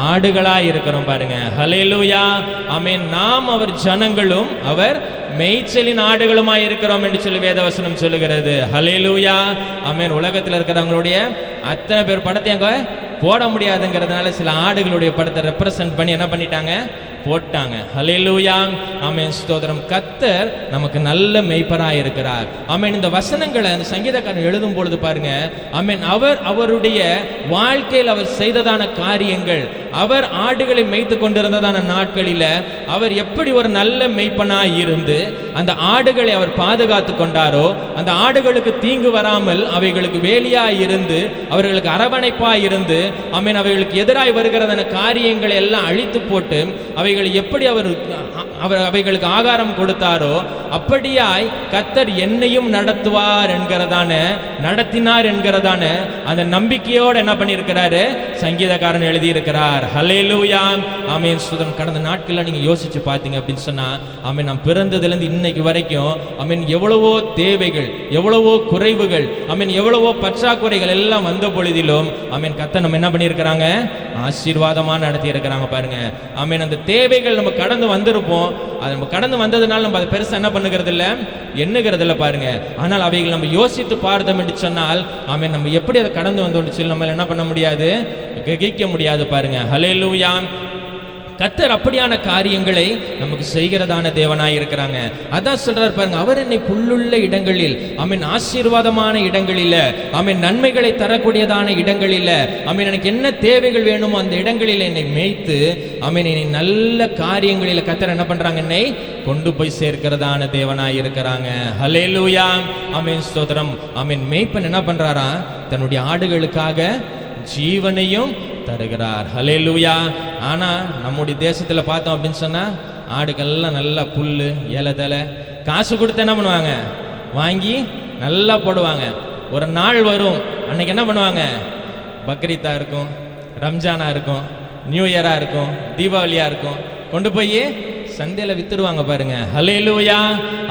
ஆடுகளாய் இருக்கிறோம் பாருங்க. ஹல்லேலூயா. ஆமென். நாம் அவர் ஜனங்களும் அவர் மேய்ச்சலின் ஆடுகளுமாய் இருக்கிறோம் என்று சொல்லி வேதவசனம் சொல்லுகிறது. ஹல்லேலூயா. ஆமென். உலகத்தில் இருக்கிறவங்களுடைய அத்தனை பேர் படத்தை அங்க போட முடியாதுங்கிறதுனால சில ஆடுகளுடைய படத்தை ரெப்ரசன்ட் பண்ணி என்ன பண்ணிட்டாங்க, போட்டாங்க. ஹல்லேலூயா. ஆமென், ஸ்தோத்திரம். கர்த்தர் நமக்கு நல்ல மேய்ப்பராய் இருக்கிறார். ஆமென். இந்த வசனங்களை அந்த சங்கீதக்காரன் எழுதும் பொழுது பாருங்க, ஆமென், அவருடைய வாழ்க்கையில் அவர் செய்ததான காரியங்கள், அவர் ஆடுகளை மேய்த்து கொண்டிருந்ததான நாட்களில அவர் எப்படி ஒரு நல்ல மேய்ப்பனாய் இருந்து அந்த ஆடுகளை அவர் பாதுகாத்து கொண்டாரோ, அந்த ஆடுகளுக்கு தீங்கு வராமல் அவைகளுக்கு வேலியாய் இருந்து அவர்களுக்கு அரவணைப்பாய் இருந்து, ஆமென், அவைகளுக்கு எதிராய் வருகிறதான காரியங்களை எல்லாம் அழித்து போட்டு அவைகளை எப்படி அவர் அவைகளுக்கு ஆகாரம் கொடுத்தாரோ அப்படியாய் கர்த்தர் என்னையும் நடத்துவார் என்கிறதான, நடத்தினார் என்கிறதான அந்த நம்பிக்கையோடு என்ன பண்ணியிருக்கிறாரு சங்கீதக்காரன் எழுதியிருக்கிறார். ஹல்லேலூயா. ஆமென், ஸ்தோத்திரம். கடந்த நாட்களில் நீங்க யோசிச்சு பார்த்தீங்க அப்படின்னு சொன்னா, ஆமென், நாம் பிறந்ததுலேருந்து இன்னைக்கு வரைக்கும், ஆமென், எவ்வளவோ தேவைகள், எவ்வளவோ குறைவுகள், ஆமென், எவ்வளவோ பற்றாக்குறைகள் எல்லாம் வந்த பொழுதிலும், ஆமென், கர்த்தர் நம்ம என்ன பண்ணியிருக்கிறாங்க, ஆசீர்வாதமா நடத்தி இருக்கிறாங்க பாருங்க. ஆமென். அந்த தேவைகள் நம்ம கடந்து வந்திருப்போம், அது நம்ம கடந்து வந்ததுனால நம்ம அதை பெருசா என்ன பண்ணுகிறது இல்லை, எண்ணுகிறது இல்லை பாருங்க. ஆனால் அவைகள் நம்ம யோசித்து பார்த்தோம் என்று சொன்னால், ஆமென், நம்ம எப்படி அதை கடந்து வந்தோம்னு சொல்லி நம்ம என்ன பண்ண முடியாது, கிரகிக்க முடியாது பாருங்க. ஹல்லேலூயா. கர்த்தர் அப்படியான காரியங்களை நமக்கு செய்கிறதான தேவனாய் இருக்கிறாங்க. அதான் சொல்றார் பாருங்க, அவர் என்னை புல்லுள்ள இடங்களில், ஆமென், ஆசீர்வாதமான இடங்களில், ஆமென், நன்மைகளை தரக்கூடியதான இடங்களில், ஆமென், எனக்கு என்ன தேவைகள் வேணுமோ அந்த இடங்களில் என்னை மேய்த்து, ஆமென், என்னை நல்ல காரியங்களில் கர்த்தர் என்ன பண்றாங்க, என்னை கொண்டு போய் சேர்க்கிறதான தேவனாய் இருக்கிறாங்க. ஹல்லேலூயா. ஆமென், ஸ்தோத்திரம். ஆமென். மேய்ப்பன் என்ன பண்றாரா, தன்னுடைய ஆடுகளுக்காக ஜீவனையும் தருகிறார். ஹல்லேலூயா. ஆனா நம்முடைய தேசத்துல பார்த்தோம் அப்படின்னு சொன்னா, ஆடுகள்லாம் நல்லா புல்லு இலதலை காசு கொடுத்து என்ன பண்ணுவாங்க, வாங்கி நல்லா போடுவாங்க. ஒரு நாள் வரும், அன்னைக்கு என்ன பண்ணுவாங்க, பக்ரீத்தா இருக்கும், ரம்ஜானா இருக்கும், நியூ இயரா இருக்கும், தீபாவளியா இருக்கும், கொண்டு போய் சந்தையில வித்துடுவாங்க பாருங்க. ஹல்லேலூயா.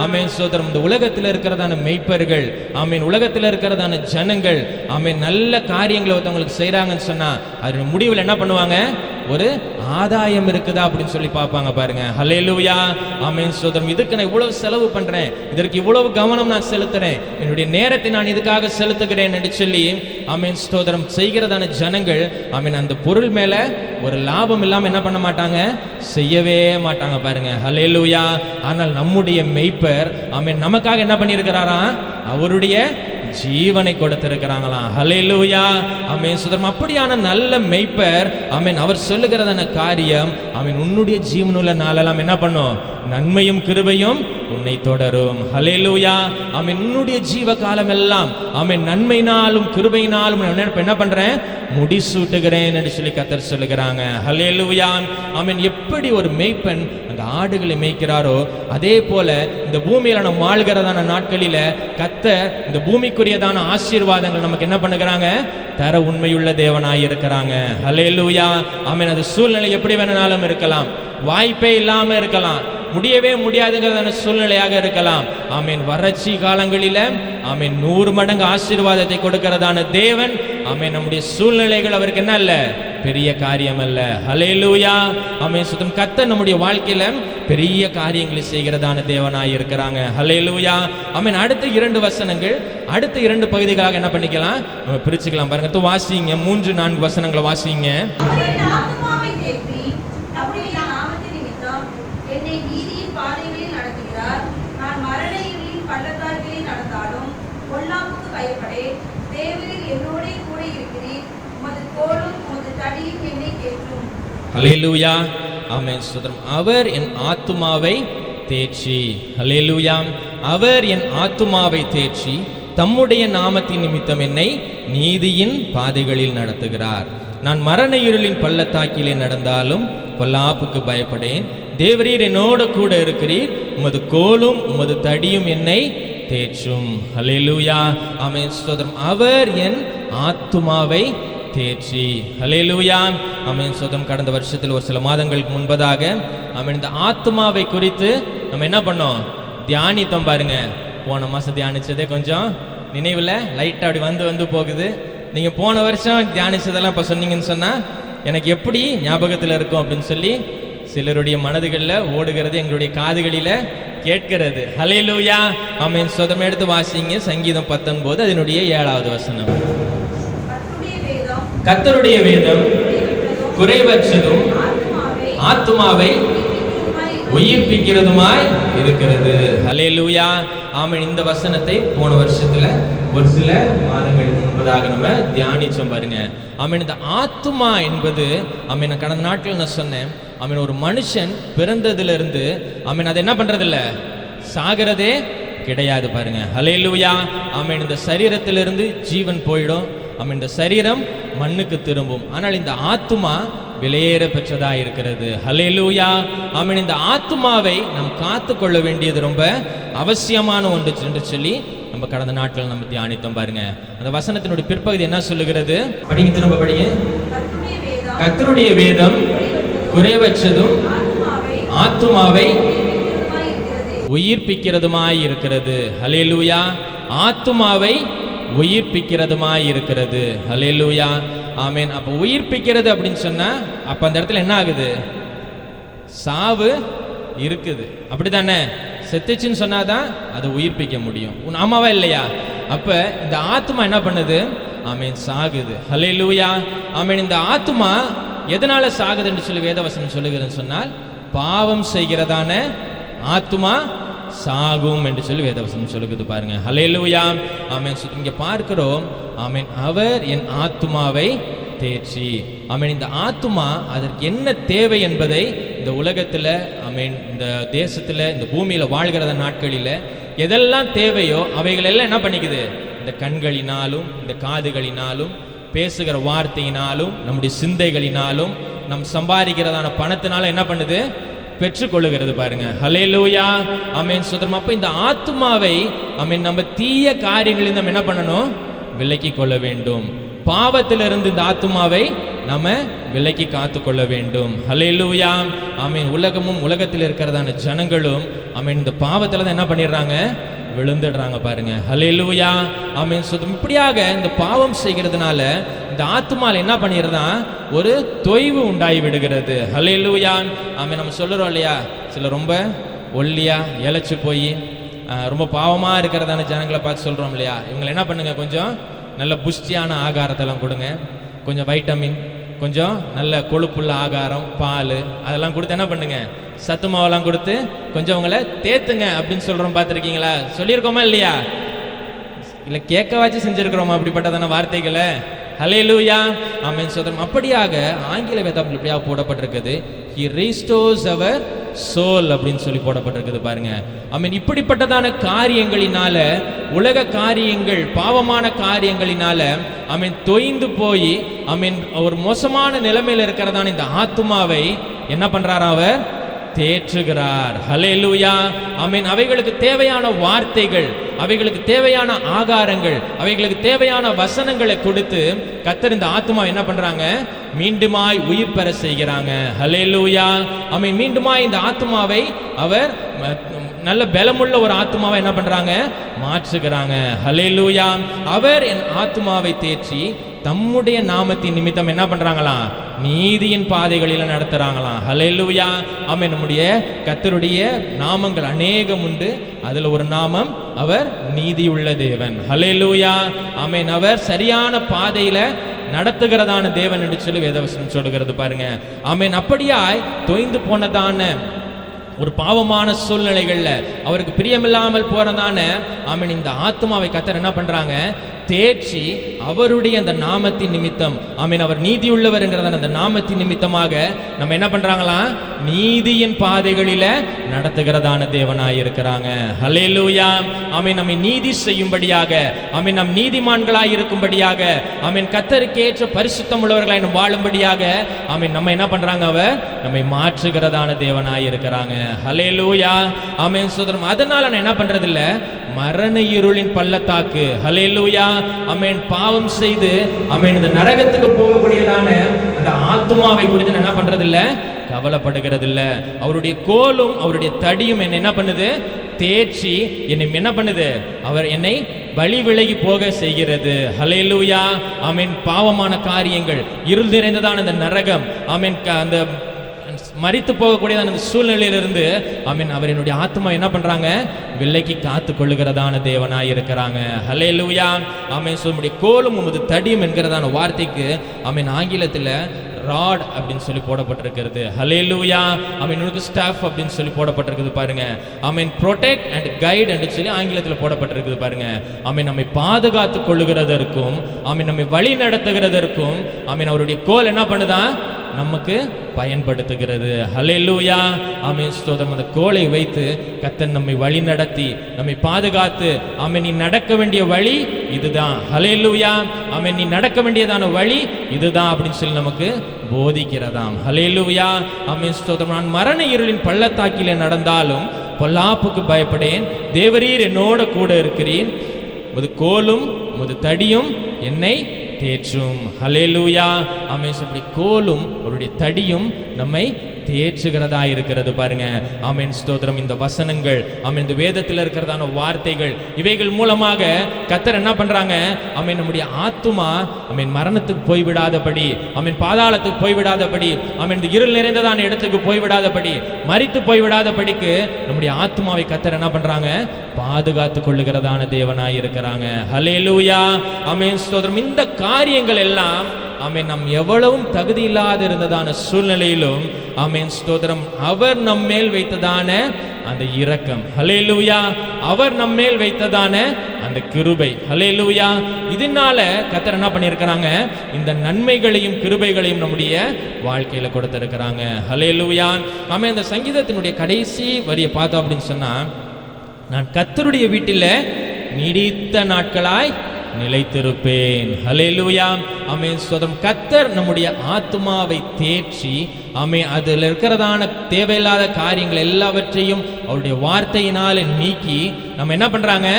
ஆமென், ஸ்தோத்திரம். இந்த உலகத்தில் இருக்கிறதான மெய்ப்பர்கள், ஆமென், உலகத்தில் இருக்கிறதான ஜனங்கள், ஆமென், நல்ல காரியங்களை ஒருத்தவங்களுக்கு செய்யறாங்கன்னு சொன்னா அது முடிவில் என்ன பண்ணுவாங்க, ஒரு ஆதாயம் இருக்குதா அப்படின்னு சொல்லி பார்ப்பாங்க பாருங்க. ஹல்லேலூயா. ஆமென், ஸ்தோத்திரம். இதுக்கு நான் இவ்வளவு செலவு பண்றேன், இதற்கு இவ்வளவு கவனம் நான் செலுத்துறேன், என்னுடைய நேரத்தை நான் இதுக்காக செலுத்துகிறேன் என்று சொல்லி, ஆமென், ஸ்தோத்திரம், செய்கிறதான ஜனங்கள், ஆமென், அந்த பொருள் மேல ஒரு லாபம் இல்லாம என்ன பண்ண மாட்டாங்க, செய்யவே மாட்டாங்க பாருங்க. ஹல்லேலூயா. ஆனால் நம்முடைய மெய்ப்பர், ஆமென், நமக்காக என்ன பண்ணியிருக்கிறாரா, அவருடைய ஜீவனை கொடுத்திருக்கிறாங்களாம். ஹல்லேலூயா. ஆமென், ஸ்தோத்திரம். அப்படியான நல்ல மெய்ப்பர், ஆமென், அவர் சொல்லுகிறதான காரியம், ஆமென், உன்னுடைய ஜீவனுள்ள நாளெல்லாம் என்ன பண்ணும், நன்மையும் கிருபையும் உன்னை தொடரும். ஹல்லேலூயா. ஆமென். உன்னுடைய ஜீவ காலம் எல்லாம், ஆமென், நன்மையினாலும் கிருபையினாலும் என்ன பண்றேன், முடிசூட்டுகிறேன் என்று சொல்லி கர்த்தர் சொல்லுகிறாங்க. ஹல்லேலூயா. ஆமென். எப்படி ஒரு மேய்ப்பன் அந்த ஆடுகளை மேய்க்கிறாரோ அதே போல இந்த பூமியில நம்ம வாழ்கிறதான நாட்களில கர்த்தர் இந்த பூமிக்குரியதான ஆசீர்வாதங்கள் நமக்கு என்ன பண்ணுகிறாங்க, தர உண்மையுள்ள தேவனாய் இருக்கிறாங்க. ஹல்லேலூயா. ஆமென். அது சூழ்நிலை எப்படி வேணாலும் இருக்கலாம், வாய்ப்பே இல்லாம இருக்கலாம், முடியவே முடியாதுங்கிறதான சூழ்நிலையாக இருக்கலாம். ஆமென். வறட்சி காலங்களில, ஆமென், 100 மடங்கு ஆசீர்வாதத்தை கொடுக்கிறதான தேவன், ஆமென், நம்முடைய சூழ்நிலைகள் அவருக்கு என்ன அல்ல, பெரிய காரியம் அல்ல. ஹல்லேலூயா. ஆமென், சுத்தம். கர்த்தர் நம்முடைய வாழ்க்கையில பெரிய காரியங்களை செய்கிறதான தேவனாய் இருக்கிறாங்க. ஹல்லேலூயா. ஆமென். அடுத்த 2 வசனங்கள், அடுத்த 2 பகுதிகளாக என்ன பண்ணிக்கலாம், நம்ம பிரிச்சுக்கலாம் பாருங்க. வாசிங்க, 3-4 வசனங்களை வாசிங்க. என்னை நீதியின் பாதைகளில் நடத்துகிறார். நான் மரண இருளின் பள்ளத்தாக்கில் நடந்தாலும் பொல்லாப்புக்கு பயப்படேன். தேவரீர் என்னோடே கூட இருக்கிறீர். உமது கோலும் உமது தடியும் என்னை தேற்றும். ஹல்லேலூயா. ஆமென், ஸ்தோத்திரம். அவர் என் ஆத்துமாவை தேற்றி, ஹல்லேலூயா, அவர் என் ஆத்துமாவை தேற்றி தம்முடைய நாமத்தின் நிமித்தம் என்னை நீதியின் பாதைகளில் நடத்துகிறார். நான் மரண இருளின் பள்ளத்தாக்கிலே நடந்தாலும் பொல்லாப்புக்கு பயப்படேன். தேவரீர் என்னோட கூட இருக்கிறீர். உமது கோலும் உமது தடியும் என்னை தேற்றும். ஹல்லேலூயா. ஆமென், ஸ்தோத்திரம். அவர் என் ஆத்துமாவை தேற்றி. ஹல்லேலூயா. ஆமென், ஸ்தோத்திரம். கடந்த வருஷத்தில் ஒரு சில மாதங்களுக்கு முன்பதாக ஆமென், இந்த ஆத்துமாவை குறித்து நம்ம என்ன பண்ணோம், தியானித்தோம் பாருங்க. போன மாசம் தியானிச்சதே கொஞ்சம் நினைவில் லைட்டாக அப்படி வந்து போகுது. நீங்கள் போன வருஷம் தியானிச்சதெல்லாம் இப்போ சொன்னீங்கன்னு சொன்னால் எனக்கு எப்படி ஞாபகத்தில் இருக்கும் அப்படின்னு சொல்லி சிலருடைய மனதுகளில் ஓடுகிறது, எங்களுடைய காதுகளில் கேட்கிறது. ஹல்லேலூயா. ஆமென், ஸ்தோத்திரம். எடுத்து வாசிங்க, சங்கீதம் 19 அதனுடைய 7வது வசனம். கர்த்தருடைய வேதம் குறைவற்றதும் ஆத்துமாவை உயிர்ப்பிக்கிறதுமாய் இருக்கிறது. ஹல்லேலூயா. ஆமென். இந்த வசனத்தை போன வருஷத்துல ஒரு சில மாதங்கள் முன்பதாக நம்ம தியானிச்சோம் பாருங்க. ஆமென். இந்த ஆத்துமா என்பது ஆமென் கடந்த நாட்கள் நான் சொன்னேன். ஆமென். ஒரு மனுஷன் பிறந்ததிலிருந்து ஆமென் அது என்ன பண்றதில்ல, சாகிறதே கிடையாது பாருங்க. ஹல்லேலூயா. ஆமென். இந்த சரீரத்திலிருந்து ஜீவன் போயிடும். ஆமென். இந்த சரீரம் மண்ணுக்கு திரும்பும். ஆனால் இந்த ஆத்துமா விலையேற பெற்றதா இருக்கிறது. ஹல்லேலூயா. ஆமென். இந்த ஆத்துமாவை நாம் காத்து கொள்ள வேண்டியது ரொம்ப அவசியமான ஒன்று என்று சொல்லி நம்ம கடந்த நாட்கள் நம்ம தியானித்தோம் பாருங்க. அந்த வசனத்தினுடைய பிற்பகுதி என்ன சொல்லுகிறது? படிங்க, திரும்ப படிங்க. கர்த்தருடைய வேதம் குறைவற்றதும் ஆத்துமாவை உயிர்ப்பிக்கிறதுமாய் இருக்கிறது. ஹல்லேலூயா. ஆத்துமாவை உயிர்ப்பிக்கிறதுமாய் இருக்கிறது. ஹல்லேலூயா. ஆமென். அப்ப உயிர்ப்பிக்கிறது அப்படின்னு சொன்னா அப்ப அந்த இடத்துல என்ன ஆகுது? சாவு இருக்குது, அப்படித்தானே? செத்துச்சுன்னு சொன்னாதான் அதை உயிர்ப்பிக்க முடியும். ஆமாவா இல்லையா? அப்ப இந்த ஆத்மா என்ன பண்ணுது? ஆமென், சாகுது. ஹல்லேலூயா. ஆமென். இந்த ஆத்மா எதனால சாகுதுன்னு சொல்லி வேதவசனம் சொல்லுகிறதுன்னு சொன்னால், பாவம் செய்கிறதான ஆத்மா சாகும் என்று சொல்லி வேதவசனம் சொல்லுகிறது பாருங்க. ஹல்லேலூயா. ஆமென். இங்க பார்க்கிறோம். ஆமென். அவர் என் ஆத்துமாவை தேற்றி. ஆமென். இந்த ஆத்துமா அதற்கு என்ன தேவை என்பதை இந்த உலகத்துல ஆமென் இந்த தேசத்துல இந்த பூமியில வாழ்கிற நாட்களில எதெல்லாம் தேவையோ அவைகள் எல்லாம் என்ன பண்ணிக்குது? இந்த கண்களினாலும் இந்த காதுகளினாலும் பேசுகிற வார்த்தையினாலும் நம்முடைய சிந்தைகளினாலும் நம் சம்பாதிக்கிறதான பணத்தினால என்ன பண்ணுது? பெற்றுக்கொள்ளுகிறது பாருங்க. ஹல்லேலூயா. ஆமென். சுதரம். அப்ப இந்த ஆத்துமாவை ஆமென் நம்ம தீய காரியங்களில் நம்ம என்ன பண்ணணும்? விலக்கி கொள்ள வேண்டும். பாவத்திலிருந்து இந்த ஆத்துமாவை நம்ம விலக்கி காத்து கொள்ள வேண்டும். ஹல்லேலூயா. ஆமென். உலகமும் உலகத்தில் இருக்கிறதான ஜனங்களும் ஆமென் இந்த பாவத்துல தான் என்ன பண்ணிடுறாங்க? விழுந்துடுறாங்க பாருங்க. ஹல்லேலூயா. ஆமென். சுதம். இப்படியாக இந்த பாவம் செய்கிறதுனால இந்த ஆத்துமால என்ன பண்ணிடுறதா? ஒரு தொய்வு உண்டாகி விடுகிறது. ஹல்லேலூயா. ஆமென். நம்ம சொல்லுறோம் இல்லையா, சில ரொம்ப ஒல்லியா இழைச்சு போய் ரொம்ப பாவமா இருக்கிறதான ஜனங்களை பார்த்து சொல்றோம் இல்லையா, இவங்களை என்ன பண்ணுங்க, கொஞ்சம் நல்ல புஷ்டியான ஆகாரத்தெல்லாம் கொடுங்க, கொஞ்சம் வைட்டமின், கொஞ்சம் நல்ல கொழுப்புள்ள ஆகாரம், பால் அதெல்லாம் கொடுத்து என்ன பண்ணுங்க, சத்து மாவெல்லாம் கொடுத்து கொஞ்சம் அவங்கள தேத்துங்க அப்படின்னு சொல்றோம். பார்த்துருக்கீங்களா? சொல்லியிருக்கோமா இல்லையா? இல்லை கேட்க வச்சு செஞ்சிருக்கிறோமா அப்படிப்பட்டதான வார்த்தைகளை? ஹல்லேலூயா. ஆமென். சோதரம். அப்படியாக ஆங்கில வேதம் இப்படியாக போடப்பட்டிருக்குது, he restores our soul அப்படின்னு சொல்லி போடப்பட்டிருக்குது பாருங்க. ஆமென். இப்படிப்பட்டதான காரியங்களினால, உலக காரியங்கள், பாவமான காரியங்களினால ஆமென் தொய்ந்து போய் ஆமென் ஒரு மோசமான நிலைமையில் இருக்கிறதான இந்த ஆத்துமாவை என்ன பண்றார்? அவர் தேற்றுகிறார். ஹல்லேலூயா. ஆமென். அவைகளுக்கு தேவையான வார்த்தைகள், அவைகளுக்கு தேவையான ஆகாரங்கள், அவைகளுக்கு தேவையான வசனங்களை கொடுத்து கர்த்தர் இந்த ஆத்துமா என்ன பண்றாங்க? மீண்டுமாய் உயிர் பெற செய்கிறாங்க. ஹல்லேலூயா. ஆமென். மீண்டுமாய் இந்த ஆத்துமாவை அவர் நல்ல பலமுள்ள ஒரு ஆத்துமாவை என்ன பண்றாங்க? மாற்றுகிறாங்க. ஹல்லேலூயா. அவர் என் ஆத்துமாவை தேற்றி தம்முடைய நாமத்தின் நிமித்தம் என்ன பண்றாங்களாம்? நீதியின் பாதைகளில் நடத்துறாங்களாம். ஹல்லேலூயா. ஆமென். நம்முடைய கர்த்தருடைய நாமங்கள் அநேகம் உண்டு. அதுல ஒரு நாமம் அவர் நீதியுள்ள தேவன். ஹல்லேலூயா. ஆமென். அவர் சரியான பாதையில நடத்துகிறதான தேவன் என்று சொல்லி வேதவசனம் சொல்லுகிறது பாருங்க. ஆமென். அப்படியாய் தொய்ந்து போனதான ஒரு பாவமான சூழ்நிலைகள்ல அவருக்கு பிரியமில்லாமல் போறதான ஆமென் இந்த ஆத்துமாவை கர்த்தர் என்ன பண்றாங்க? தேற்றி அவருடைய அந்த நாமத்தின் நிமித்தம் ஆமென் அவர் நீதியுள்ளவர் என்கிறதான அந்த நாமத்தின் நிமித்தமாக நம்ம என்ன பண்றாங்களா? நீதியின் பாதைகளில நடத்துகிறதான தேவனாய் இருக்கிறாங்க. ஹல்லேலூயா. ஆமென். நம்மை நீதி செய்யும்படியாக, ஆமென் நம் நீதிமான்களாய் இருக்கும்படியாக, ஆமென் கர்த்தருக்கு ஏற்ற பரிசுத்தம் உள்ளவர்களாய் நாம் வாழும்படியாக ஆமென் நம்ம என்ன பண்றாங்க? அவர் நம்மை மாற்றுகிறதான தேவனாய் இருக்கிறாங்க. ஹல்லேலூயா. ஆமென். சோதரம். அதனால நான் என்ன பண்றது இல்ல, மரண இருளின் பள்ளத்தாக்கு, ஹல்லேலூயா, ஆமென் பாவம் செய்து ஆமென் இந்த நரகத்துக்கு போகக்கூடியதான அந்த ஆத்துமாவை குறித்து நான் என்ன பண்றது இல்ல, கவலைப்படுகிறது இல்ல. அவருடைய கோலும் அவருடைய தடியும் என்ன பண்ணுது? தேற்றி என்னை என்ன பண்ணுது? அவர் என்னை வழி விலகி போக செய்கிறது. ஹல்லேலூயா. ஆமென். பாவமான காரியங்கள், இருள் நிறைந்ததான அந்த நரகம், ஆமென் அந்த மரித்து போகக்கூடியதான அந்த சூழ்நிலையிலிருந்து ஆமென் அவர் என்னுடைய ஆத்மா என்ன பண்றாங்க? விலக்கி காத்து கொள்ளுகிறதான தேவனாய் இருக்கிறாங்க. ஹல்லேலூயா. ஆமென். நம்முடைய கோலும் உமது தடியும் என்கிறதான வார்த்தைக்கு ஆமென் ஆங்கிலத்தில் ராட் அப்படின்னு சொல்லி போடப்பட்டிருக்கிறது. ஹல்லேலூயா. ஆமென். உனக்கு ஸ்டாஃப் அப்படின்னு சொல்லி போடப்பட்டிருக்குது பாருங்க. ஆமென். ப்ரொடெக்ட் அண்ட் கைட் என்று சொல்லி ஆங்கிலத்தில் போடப்பட்டிருக்குது பாருங்க. ஆமென். நம்மை பாதுகாத்து கொள்ளுகிறதற்கும், ஆமென், நம்மை வழி நடத்துகிறதற்கும், ஆமென், அவருடைய கோல் என்ன பண்ணுதான்? நமக்கு பயன்படுத்துகிறது. ஹல்லேலூயா. ஆமென். ஸ்தோத்திரம். அந்த கோலை வைத்து கர்த்தர் நம்மை வழி நடத்தி நம்மை பாதுகாத்து, ஆமென், நீ நடக்க வேண்டிய வழி இதுதான். ஹல்லேலூயா. ஆமென். நீ நடக்க வேண்டியதான வழி இதுதான் அப்படின்னு சொல்லி நமக்கு போதிக்கிறதாம். ஹல்லேலூயா. ஆமென். ஸ்தோத்திரம். நான் மரண இருளின் பள்ளத்தாக்கிலே நடந்தாலும் பொல்லாப்புக்கு பயப்படேன், தேவரீர் என்னோட கூட இருக்கிறீர், உமது கோலும் உமது தடியும் என்னை தேற்றும். ஹல்லேலூயா. ஆமென். அப்படி கோலும் அவருடைய தடியும் நம்மை தேற்றுகிறதா இருக்கிறது பாருங்க. ஆமென். ஸ்தோத்திரம். இந்த வசனங்கள், ஆமென், இந்த வேதத்தில் இருக்கிறதான வார்த்தைகள், இவைகள் மூலமாக கர்த்தர் என்ன பண்றாங்க? ஆமென், நம்முடைய ஆத்துமா, ஆமென், மரணத்துக்கு போய்விடாதபடி, ஆமென், பாதாளத்துக்கு போய்விடாதபடி, ஆமென், இந்த இருள் நிறைந்ததான இடத்துக்கு போய்விடாதபடி, மரித்து போய்விடாதபடிக்கு நம்முடைய ஆத்துமாவை கர்த்தர் என்ன பண்றாங்க? பாதுகாத்து கொள்ளுகிறதான தேவனாய் இருக்கிறாங்க. ஹல்லேலூயா. ஆமென். ஸ்தோத்திரம். இந்த காரியங்கள் எல்லாம், ஆமென், நாம் எவ்வளவும் தகுதி இல்லாத இருந்ததான சூழ்நிலையிலும், ஆமென், ஸ்தோத்திரம், அவர் நம்மேல் வைத்ததான அந்த இரக்கம், ஹல்லேலூயா, அவர் நம்மேல் வைத்ததான அந்த கிருபை, ஹல்லேலூயா, இதனால கர்த்தர் என்ன பண்ணியிருக்கிறாங்க? இந்த நன்மைகளையும் கிருபைகளையும் நம்முடைய வாழ்க்கையில கொடுத்திருக்கிறாங்க. ஹல்லேலூயா. ஆமென். இந்த சங்கீதத்தினுடைய கடைசி வரியை பார்த்தோம் அப்படின்னு சொன்னா, நான் கர்த்தருடைய வீட்டில் நீடித்த நாட்களாய் நிலைத்திருப்பேன். ஹல்லேலூயா. ஆமென். ஸ்தோத்திரம். கர்த்தர் நம்முடைய ஆத்துமாவை தேற்றி, ஆமென், அதில் இருக்கிறதான தேவையில்லாத காரியங்கள் எல்லாவற்றையும் அவருடைய வார்த்தையினால நீக்கி நம்ம என்ன பண்றாங்க?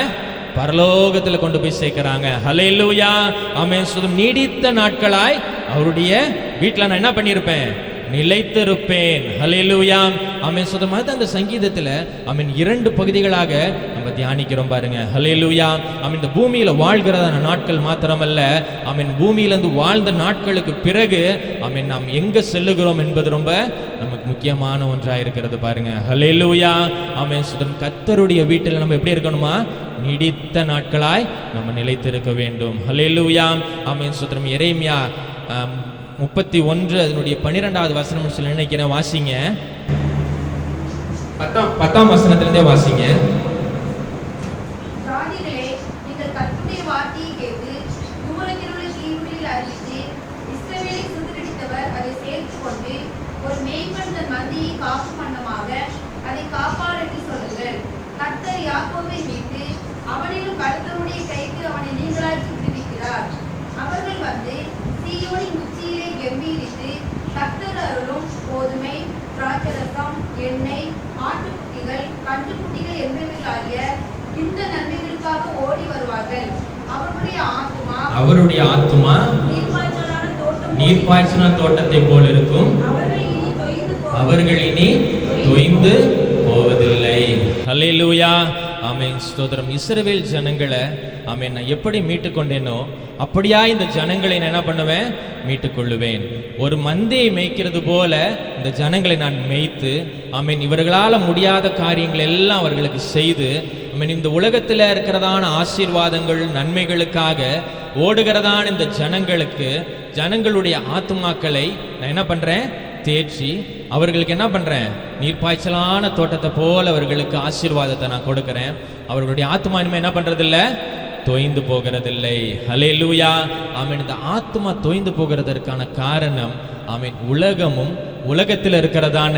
பரலோகத்தில் கொண்டு போய் சேர்க்கிறாங்க. ஹல்லேலூயா. ஆமென். ஸ்தோத்திரம். நீடித்த நாட்களாய் அவருடைய வீட்டில் நான் என்ன பண்ணியிருப்பேன்? நிலைத்திருப்பேன். ஹல்லேலூயா. ஆமென். ஸ்தோத்திரம். அது அந்த சங்கீதத்தில், ஆமென், 2 பகுதிகளாக நம்ம தியானிக்கிறோம் பாருங்க. ஹல்லேலூயா. ஆமென். இந்த பூமியில வாழ்கிறதான நாட்கள் மாத்திரமல்ல, ஆமென், பூமியிலிருந்து வாழ்ந்த நாட்களுக்கு பிறகு, ஆமென், நாம் எங்க செல்லுகிறோம் என்பது ரொம்ப நமக்கு முக்கியமான ஒன்றாக இருக்கிறது பாருங்க. ஹல்லேலூயா. ஆமென். ஸ்தோத்திரம். கர்த்தருடைய வீட்டில் நம்ம எப்படி இருக்கணுமா? நீடித்த நாட்களாய் நம்ம நிலைத்திருக்க வேண்டும். ஹல்லேலூயா. ஆமென். ஸ்தோத்திரம். எரேமியா 31 அதனுடைய 12வது வசனம் சொல்லி நினைக்கிறேன். வாசிங்க. 10ஆம் வசனத்திலிருந்தே வாசிங்க. ஜாதிகளே, நீங்கள் கர்த்தருடைய வார்த்தையை கேட்டு தூரத்தில் உள்ள தீவுகளில் அறிவித்து, இஸ்ரவேலை சுதந்தரித்தவர் அதை சேர்த்துக் கொண்டு ஒரு மேய்ப்பன் தன் மந்தையை காக்கும் வண்ணமாக அதை காப்பார் என்று சொல்லுங்கள். கர்த்தர் யாக்கோபை மீட்டு அவனிலும் பலத்தருடைய கைக்கு அவனை நீங்களாக்கி விடுவிக்கிறார். அவர்கள் வந்து சீயோனின் உச்சியிலே கெம்பீரித்து, கர்த்தர் அருளும் கோதுமை, திராட்சரசம், எண்ணெய், ஆட்டுக்குட்டிகள், கன்றுக்குட்டிகள் என்பவைகளாகிய இந்த நன்மைகளுக்காக ஓடி வருவார்கள். அவருடைய ஆத்துமா நீர்ப்பாய்ச்சலான தோட்டத்தை போல் இருக்கும். அவர்கள் இனி தொய்ந்து போவதில்லை. ஹல்லேலூயா. ஆமென். ஸ்தோத்திரம். இஸ்ரவேல் ஜனங்களை, ஆமென், நான் எப்படி மீட்டு கொண்டேனோ அப்படியா இந்த ஜனங்களை நான் என்ன பண்ணுவேன்? மீட்டுக்கொள்ளுவேன். ஒரு மந்தையை மேய்க்கிறது போல இந்த ஜனங்களை நான் மேய்த்து, ஆமென், இவர்களால் முடியாத காரியங்கள் எல்லாம் அவர்களுக்கு செய்து, ஆமென், இந்த உலகத்தில் இருக்கிறதான ஆசீர்வாதங்கள் நன்மைகளுக்காக ஓடுகிறதான இந்த ஜனங்களுக்கு, ஜனங்களுடைய ஆத்துமாக்களை நான் என்ன பண்றேன்? தேற்றி அவர்களுக்கு என்ன பண்றேன்? நீர்ப்பாய்ச்சலான தோட்டத்தை போல அவர்களுக்கு ஆசீர்வாதத்தை நான் கொடுக்கிறேன். அவர்களுடைய ஆத்துமா இனிமே என்ன பண்றதில்ல? தொய்ந்து போகிறதில்லை. ஹல்லேலூயா. ஆமென். இந்த ஆத்துமா தொய்ந்து போகிறதற்கான காரணம், ஆமென், உலகமும் உலகத்தில் இருக்கிறதான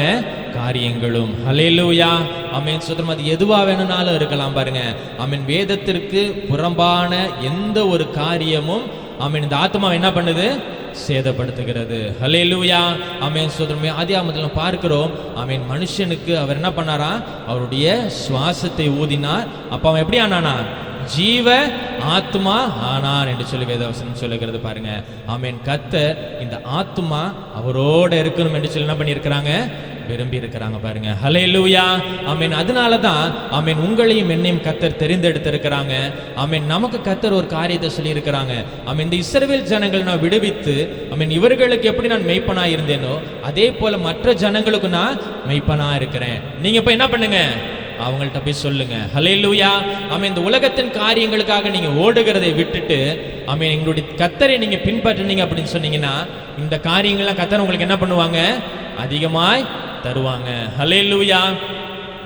காரியங்களும். ஹல்லேலூயா. ஆமென். ஸ்தோத்திரம். அது எதுவா வேணும்னாலும் இருக்கலாம் பாருங்க. ஆமென். வேதத்திற்கு புறம்பான எந்த ஒரு காரியமும், ஆமென், இந்த ஆத்துமாவை என்ன பண்ணுது? சேதப்படுத்துகிறது. ஹல்லேலூயா. ஆமென். ஸ்தோத்திரம். ஆதியாகமத்தில் பார்க்கிறோம், ஆமென், மனுஷனுக்கு அவர் என்ன பண்ணாரா? அவருடைய சுவாசத்தை ஊதினார். அப்ப அவன் எப்படி ஆனானா? ஜீவ ஆத்துமா ஆனான் என்று சொல்லி வேதவசனம் சொல்லுகிறது பாருங்க. ஆமென். கர்த்தர் இந்த ஆத்துமா அவரோட இருக்கணும் என்று சொல்லி என்ன பண்ணியிருக்கிறாங்க? விரும்பி இருக்கிறாங்க பாருங்க. ஹல்லேலூயா. ஆமென். அதனால தான், ஆமென், உங்களையும் என்னையும் கர்த்தர் தெரிந்தெடுத்திருக்கிறாங்க. ஆமென். நமக்கு கர்த்தர் ஒரு காரியத்தை சொல்லி இருக்கிறாங்க. ஆமென். இந்த இஸ்ரவேல் ஜனங்கள் நான் விடுவித்து, ஆமென், இவர்களுக்கு எப்படி நான் மெய்ப்பனா இருந்தேனோ அதே போல மற்ற ஜனங்களுக்கு நான் மெய்ப்பனா இருக்கிறேன். நீங்க இப்ப என்ன பண்ணுங்க? அவங்கள்ட்ட போய் சொல்லுங்க. ஹல்லேலூயா. ஆமென். இந்த உலகத்தின் காரியங்களுக்காக நீங்க ஓடுகிறதை விட்டுட்டு ஆமென் எங்களுடைய கர்த்தரை நீங்க பின்பற்றினீங்க அப்படின்னு சொன்னீங்கன்னா இந்த காரியங்கள்லாம் கர்த்தர் உங்களுக்கு என்ன பண்ணுவாங்க? அதிகமாய் தருவாங்க. ஹல்லேலூயா.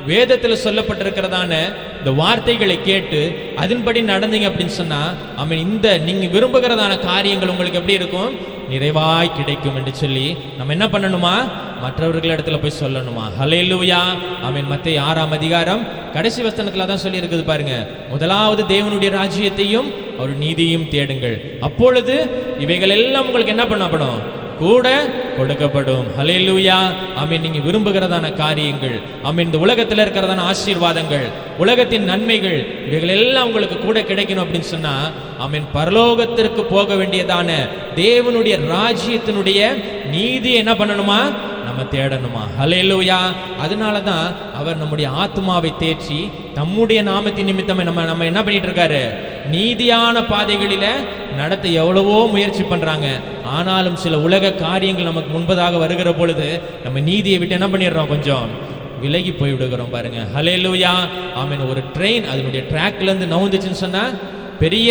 வேதத்தில் சொல்லப்பட்டிருக்கிறதான இந்த வார்த்தைகளை கேட்டு அதன்படி நடந்தீங்க அப்படின்னு சொன்னா ஆமென் இந்த நீங்க விரும்புகிறதான காரியங்கள் உங்களுக்கு எப்படி இருக்கும்? நிறைவாய் கிடைக்கும் என்று சொல்லி நம்ம என்ன பண்ணணுமா? மற்றவர்களிடத்துல போய் சொல்லணுமா? ஹல்லேலூயா. ஆமென். மத்தேயு 6ஆம் அதிகாரம் கடைசி வசனத்துல தான் சொல்லி இருக்குது பாருங்க. முதலாவது தேவனுடைய ராஜ்யத்தையும் அவர் நீதியையும் தேடுங்கள், அப்பொழுது இவைகள் எல்லாம் உங்களுக்கு என்ன பண்ணப்படும்? கூட கொடுக்கப்படும். ஹல்லேலூயா. ஆமென். நீங்க விரும்புகிறதான காரியங்கள் ஆமென் இந்த உலகத்தில் இருக்கிறதான ஆசீர்வாதங்கள் உலகத்தின் நன்மைகள் இவைகள் எல்லாம் உங்களுக்கு கூட கிடைக்கணும் அப்படின்னு சொன்னா ஆமென் பரலோகத்திற்கு போக வேண்டியதான தேவனுடைய ராஜ்யத்தினுடைய நீதி என்ன பண்ணணுமா? நம்ம தேடணுமா? ஹல்லேலூயா. அதனால தான் அவர் நம்முடைய ஆத்மாவை தேற்றி தம்முடைய நாமத்தின் நிமித்தம் நம்ம என்ன பண்ணிட்டு இருக்காரு? நீதியான பாதைகளில நடத்த எவ்வளவோ முயற்சி பண்றாங்க. ஆனாலும் சில உலக காரியங்கள் நமக்கு முன்பதாக வருகிற பொழுது நம்ம நீதியை விட்டு என்ன பண்ணிடுறோம்? கொஞ்சம் விலகி போய் விடுகிறோம் பாருங்க. ஹல்லேலூயா. ஆமென். ஒரு ட்ரெயின் அதனுடைய ட்ராக்ல இருந்து நவுந்துச்சுன்னு சொன்னா பெரிய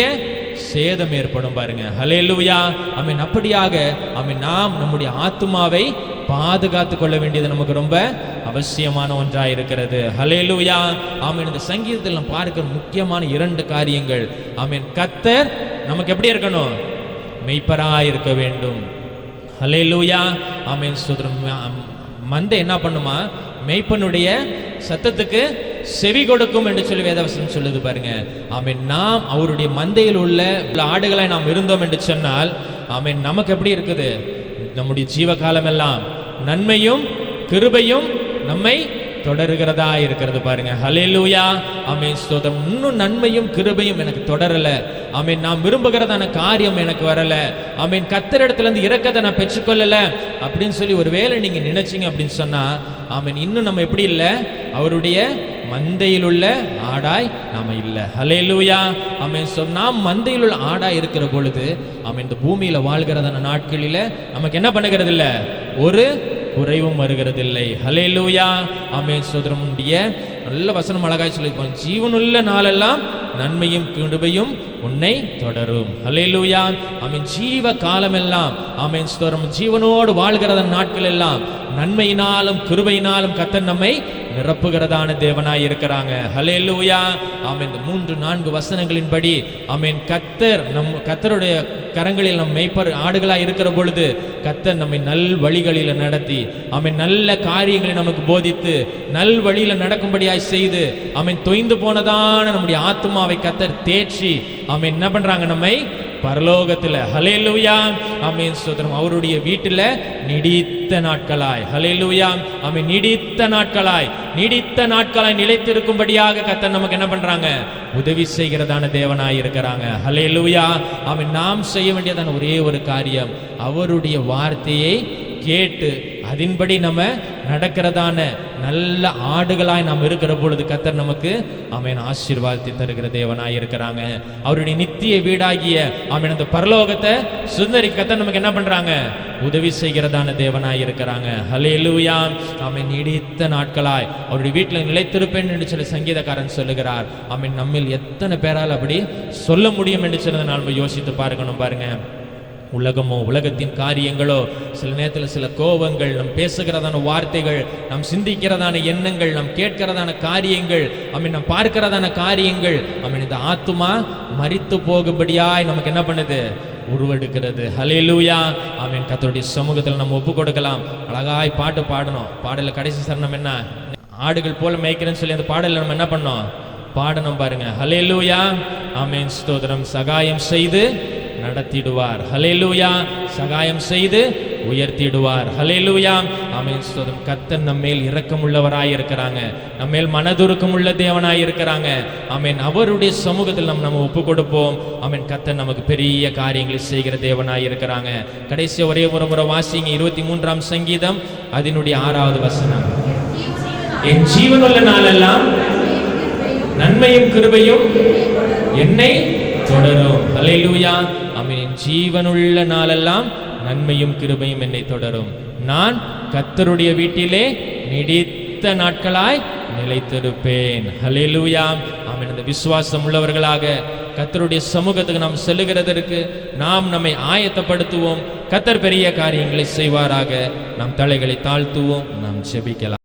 சேதம் ஏற்படும் பாருங்க. ஹல்லேலூயா. ஆமென். அப்படியாக ஆமென் நாம் நம்முடைய ஆத்துமாவை பாதுகாத்து கொள்ள வேண்டியது நமக்கு ரொம்ப அவசியமான ஒன்றாக இருக்கிறது. ஹல்லேலூயா. ஆமென். இந்த சங்கீதத்தில் நாம் பார்க்கிற முக்கியமான 2 காரியங்கள். ஆமென். கர்த்தர் நமக்கு எப்படி இருக்கணும்? மெய்ப்பராய் இருக்க வேண்டும். ஹல்லேலூயா. ஆமென். ஸ்தோத்திரம். மந்தை என்ன பண்ணுமா? மெய்ப்பனுடைய சத்தத்துக்கு செவி கொடுக்கும் என்று சொல்லி வேதவசனம் சொல்லுது பாருங்க. ஆமென். நாம் அவருடைய மந்தையில் உள்ள ஆடுகளை நாம் இருந்தோம் என்று சொன்னால் ஆமென் நமக்கு எப்படி இருக்குது? நம்முடைய ஜீவகாலம் எல்லாம் நன்மையும் கிருபையும் நம்மை தொடருகிறதா இருக்கிறது பாருங்க. ஹல்லேலூயா. ஆமென். ஸ்தோத்திரம். இன்னும் நன்மையும் கிருபையும் எனக்கு தொடரல. ஆமென். நான் விரும்புகிறதான காரியம் எனக்கு வரல. ஆமென். கர்த்தரிடத்துல இருந்து இரக்கத்தை நான் பெற்றுக்கொள்ளல அப்படின்னு சொல்லி ஒருவேளை நீங்க நினைச்சீங்க அப்படின்னு சொன்னா ஆமென் இன்னும் நம்ம எப்படி இல்லை? அவருடைய மந்தையில் உள்ள ஆடாய் நாம இல்லை. ஹல்லேலூயா. ஆமென். நாம் மந்தையில் உள்ள ஆடாய் இருக்கிற பொழுது ஆமென் இந்த பூமியில வாழ்கிறதான நாட்களில நமக்கு என்ன பண்ணுகிறது இல்லை? ஒரு குறைவும் வருகிறது இல்லை. ஹல்லேலூயா. ஆமென். சோதரமுடைய நல்ல வசனம் அழகாய் சொல்லியிருப்பாங்க. ஜீவனுள்ள நாளெல்லாம் நன்மையும் கிருபையும் உன்னை தொடரும். ஹல்லேலூயா. ஆமென். ஜீவ காலமெல்லாம் ஆமென் ஸ்தோத்திரம் ஜீவனோடு வாழ்கிறத நாட்கள் எல்லாம் நன்மையினாலும் கிருபையினாலும் கர்த்தர் நம்மை நிரப்புகிறதான தேவனாய் இருக்கிறாங்க. ஹல்லேலூயா. ஆமென். இந்த 3-4 வசனங்களின்படி ஆமென் கர்த்தருடைய கரங்களில் நம் மெய்ப்பர் ஆடுகளாய் இருக்கிற பொழுது கர்த்தர் நம்மை நல் வழிகளில் நடத்தி ஆமென் நல்ல காரியங்களை நமக்கு போதித்து நல் வழியில் நடக்கும்படியாய் செய்து ஆமென் தொய்ந்து போனதான நம்முடைய ஆத்மாவை கர்த்தர் தேற்றி ஆமென் என்ன பண்றாங்க? நம்மை பரலோகத்தில் ஹல்லேலூயா. ஆமென். ஸ்தோத்திரம். அவருடைய வீட்டில் நீடித்த நாட்களாய் ஹல்லேலூயா. ஆமென். நீடித்த நாட்களாய் நிலைத்திருக்கும்படியாக கர்த்தர் நமக்கு என்ன பண்றாங்க? உதவி செய்கிறதான தேவனாய் இருக்கிறாங்க. ஹல்லேலூயா. ஆமென். நாம் செய்ய வேண்டியதான ஒரே ஒரு காரியம் அவருடைய வார்த்தையை கேட்டு அதன்படி நம்ம நடக்கிறதான நல்ல ஆடுகளாய் நாம் இருக்கிற பொழுது கர்த்தர் நமக்கு ஆமென் ஆசீர்வாதத்தை தருகிற தேவனாய் இருக்கிறாங்க. அவருடைய நித்திய வீடாகிய ஆமென் அந்த பரலோகத்தை சுதந்தரிக்க கர்த்தர் நமக்கு என்ன பண்றாங்க? உதவி செய்கிறதான தேவனாய் இருக்கிறாங்க. ஹல்லேலூயா. ஆமென். நீடித்த நாட்களாய் அவருடைய வீட்டில் நிலைத்திருப்பேன் என்று சொல்லி சங்கீதக்காரன் சொல்லுகிறார். ஆமென். நம்மில் எத்தனை பேரால் அப்படி சொல்ல முடியும் என்று சொல்லி நம்ம யோசித்து பார்க்கணும் பாருங்க. உலகமோ உலகத்தின் காரியங்களோ சில நேரத்தில் சில கோபங்கள் நம் பேசுகிறதான வார்த்தைகள் நம் சிந்திக்கிறதான எண்ணங்கள் நம் கேட்கிறதான காரியங்கள் ஆமென் நம் பார்க்கிறதான காரியங்கள் ஆமென் இந்த ஆத்துமா மரித்து போகும்படியாய் நமக்கு என்ன பண்ணுது? உருவெடுக்கிறது. ஹல்லேலூயா. ஆமென். கர்த்தருடைய சமூகத்தில் நம்ம ஒப்பு கொடுக்கலாம். அழகாய் பாட்டு பாடணும். பாடல கடைசி சரணம் என்ன? ஆடுகள் போல மேய்க்கிறேன்னு சொல்லி அந்த பாடல நம்ம என்ன பண்ணோம்? பாடணும் பாருங்க. ஹல்லேலூயா. ஆமென். ஸ்தோத்திரம். சகாயம் செய்து நடத்திடுவார். ஹல்லேலூயா. சகாயம் செய்து உயர்த்திடுவார். ஹல்லேலூயா. ஆமென். ஸ்தோத்திரம். கர்த்தர் நம்மேல் இரக்கமுள்ளவராய் இருக்கிறாங்க. நம்மேல் மனதுருக்கம் உள்ள தேவனாய் இருக்கிறாங்க. ஆமென். அவருடைய சமூகத்தில் நம்ம ஒப்பு கொடுப்போம். ஆமென். கர்த்தர் நமக்கு பெரிய காரியங்களை செய்கிற தேவனாய் இருக்கிறாங்க. கடைசி ஒரே முறை வாசிங்க 23ஆம் சங்கீதம் அதனுடைய 6வது வசனம். என் ஜீவனுள்ள நாளெல்லாம் நன்மையும் கிருபையும் என்னை தொடரும். ஹல்லேலூயா. ஆமென். ஜீவனுள்ள நாளெல்லாம் நன்மையும் கிருபையும் என்னை தொடரும். நான் கர்த்தருடைய வீட்டிலே நீடித்த நாட்களாய் நிலைத்திருப்பேன். ஹல்லேலூயா. ஆமென். இந்த விசுவாசம் உள்ளவர்களாக கர்த்தருடைய சமூகத்துக்கு நாம் செல்லுகிறதற்கு நாம் நம்மை ஆயத்தப்படுத்துவோம். கர்த்தர் பெரிய காரியங்களை செய்வாராக. நாம் தலைகளை தாழ்த்துவோம், நாம் ஜெபிக்கலாம்.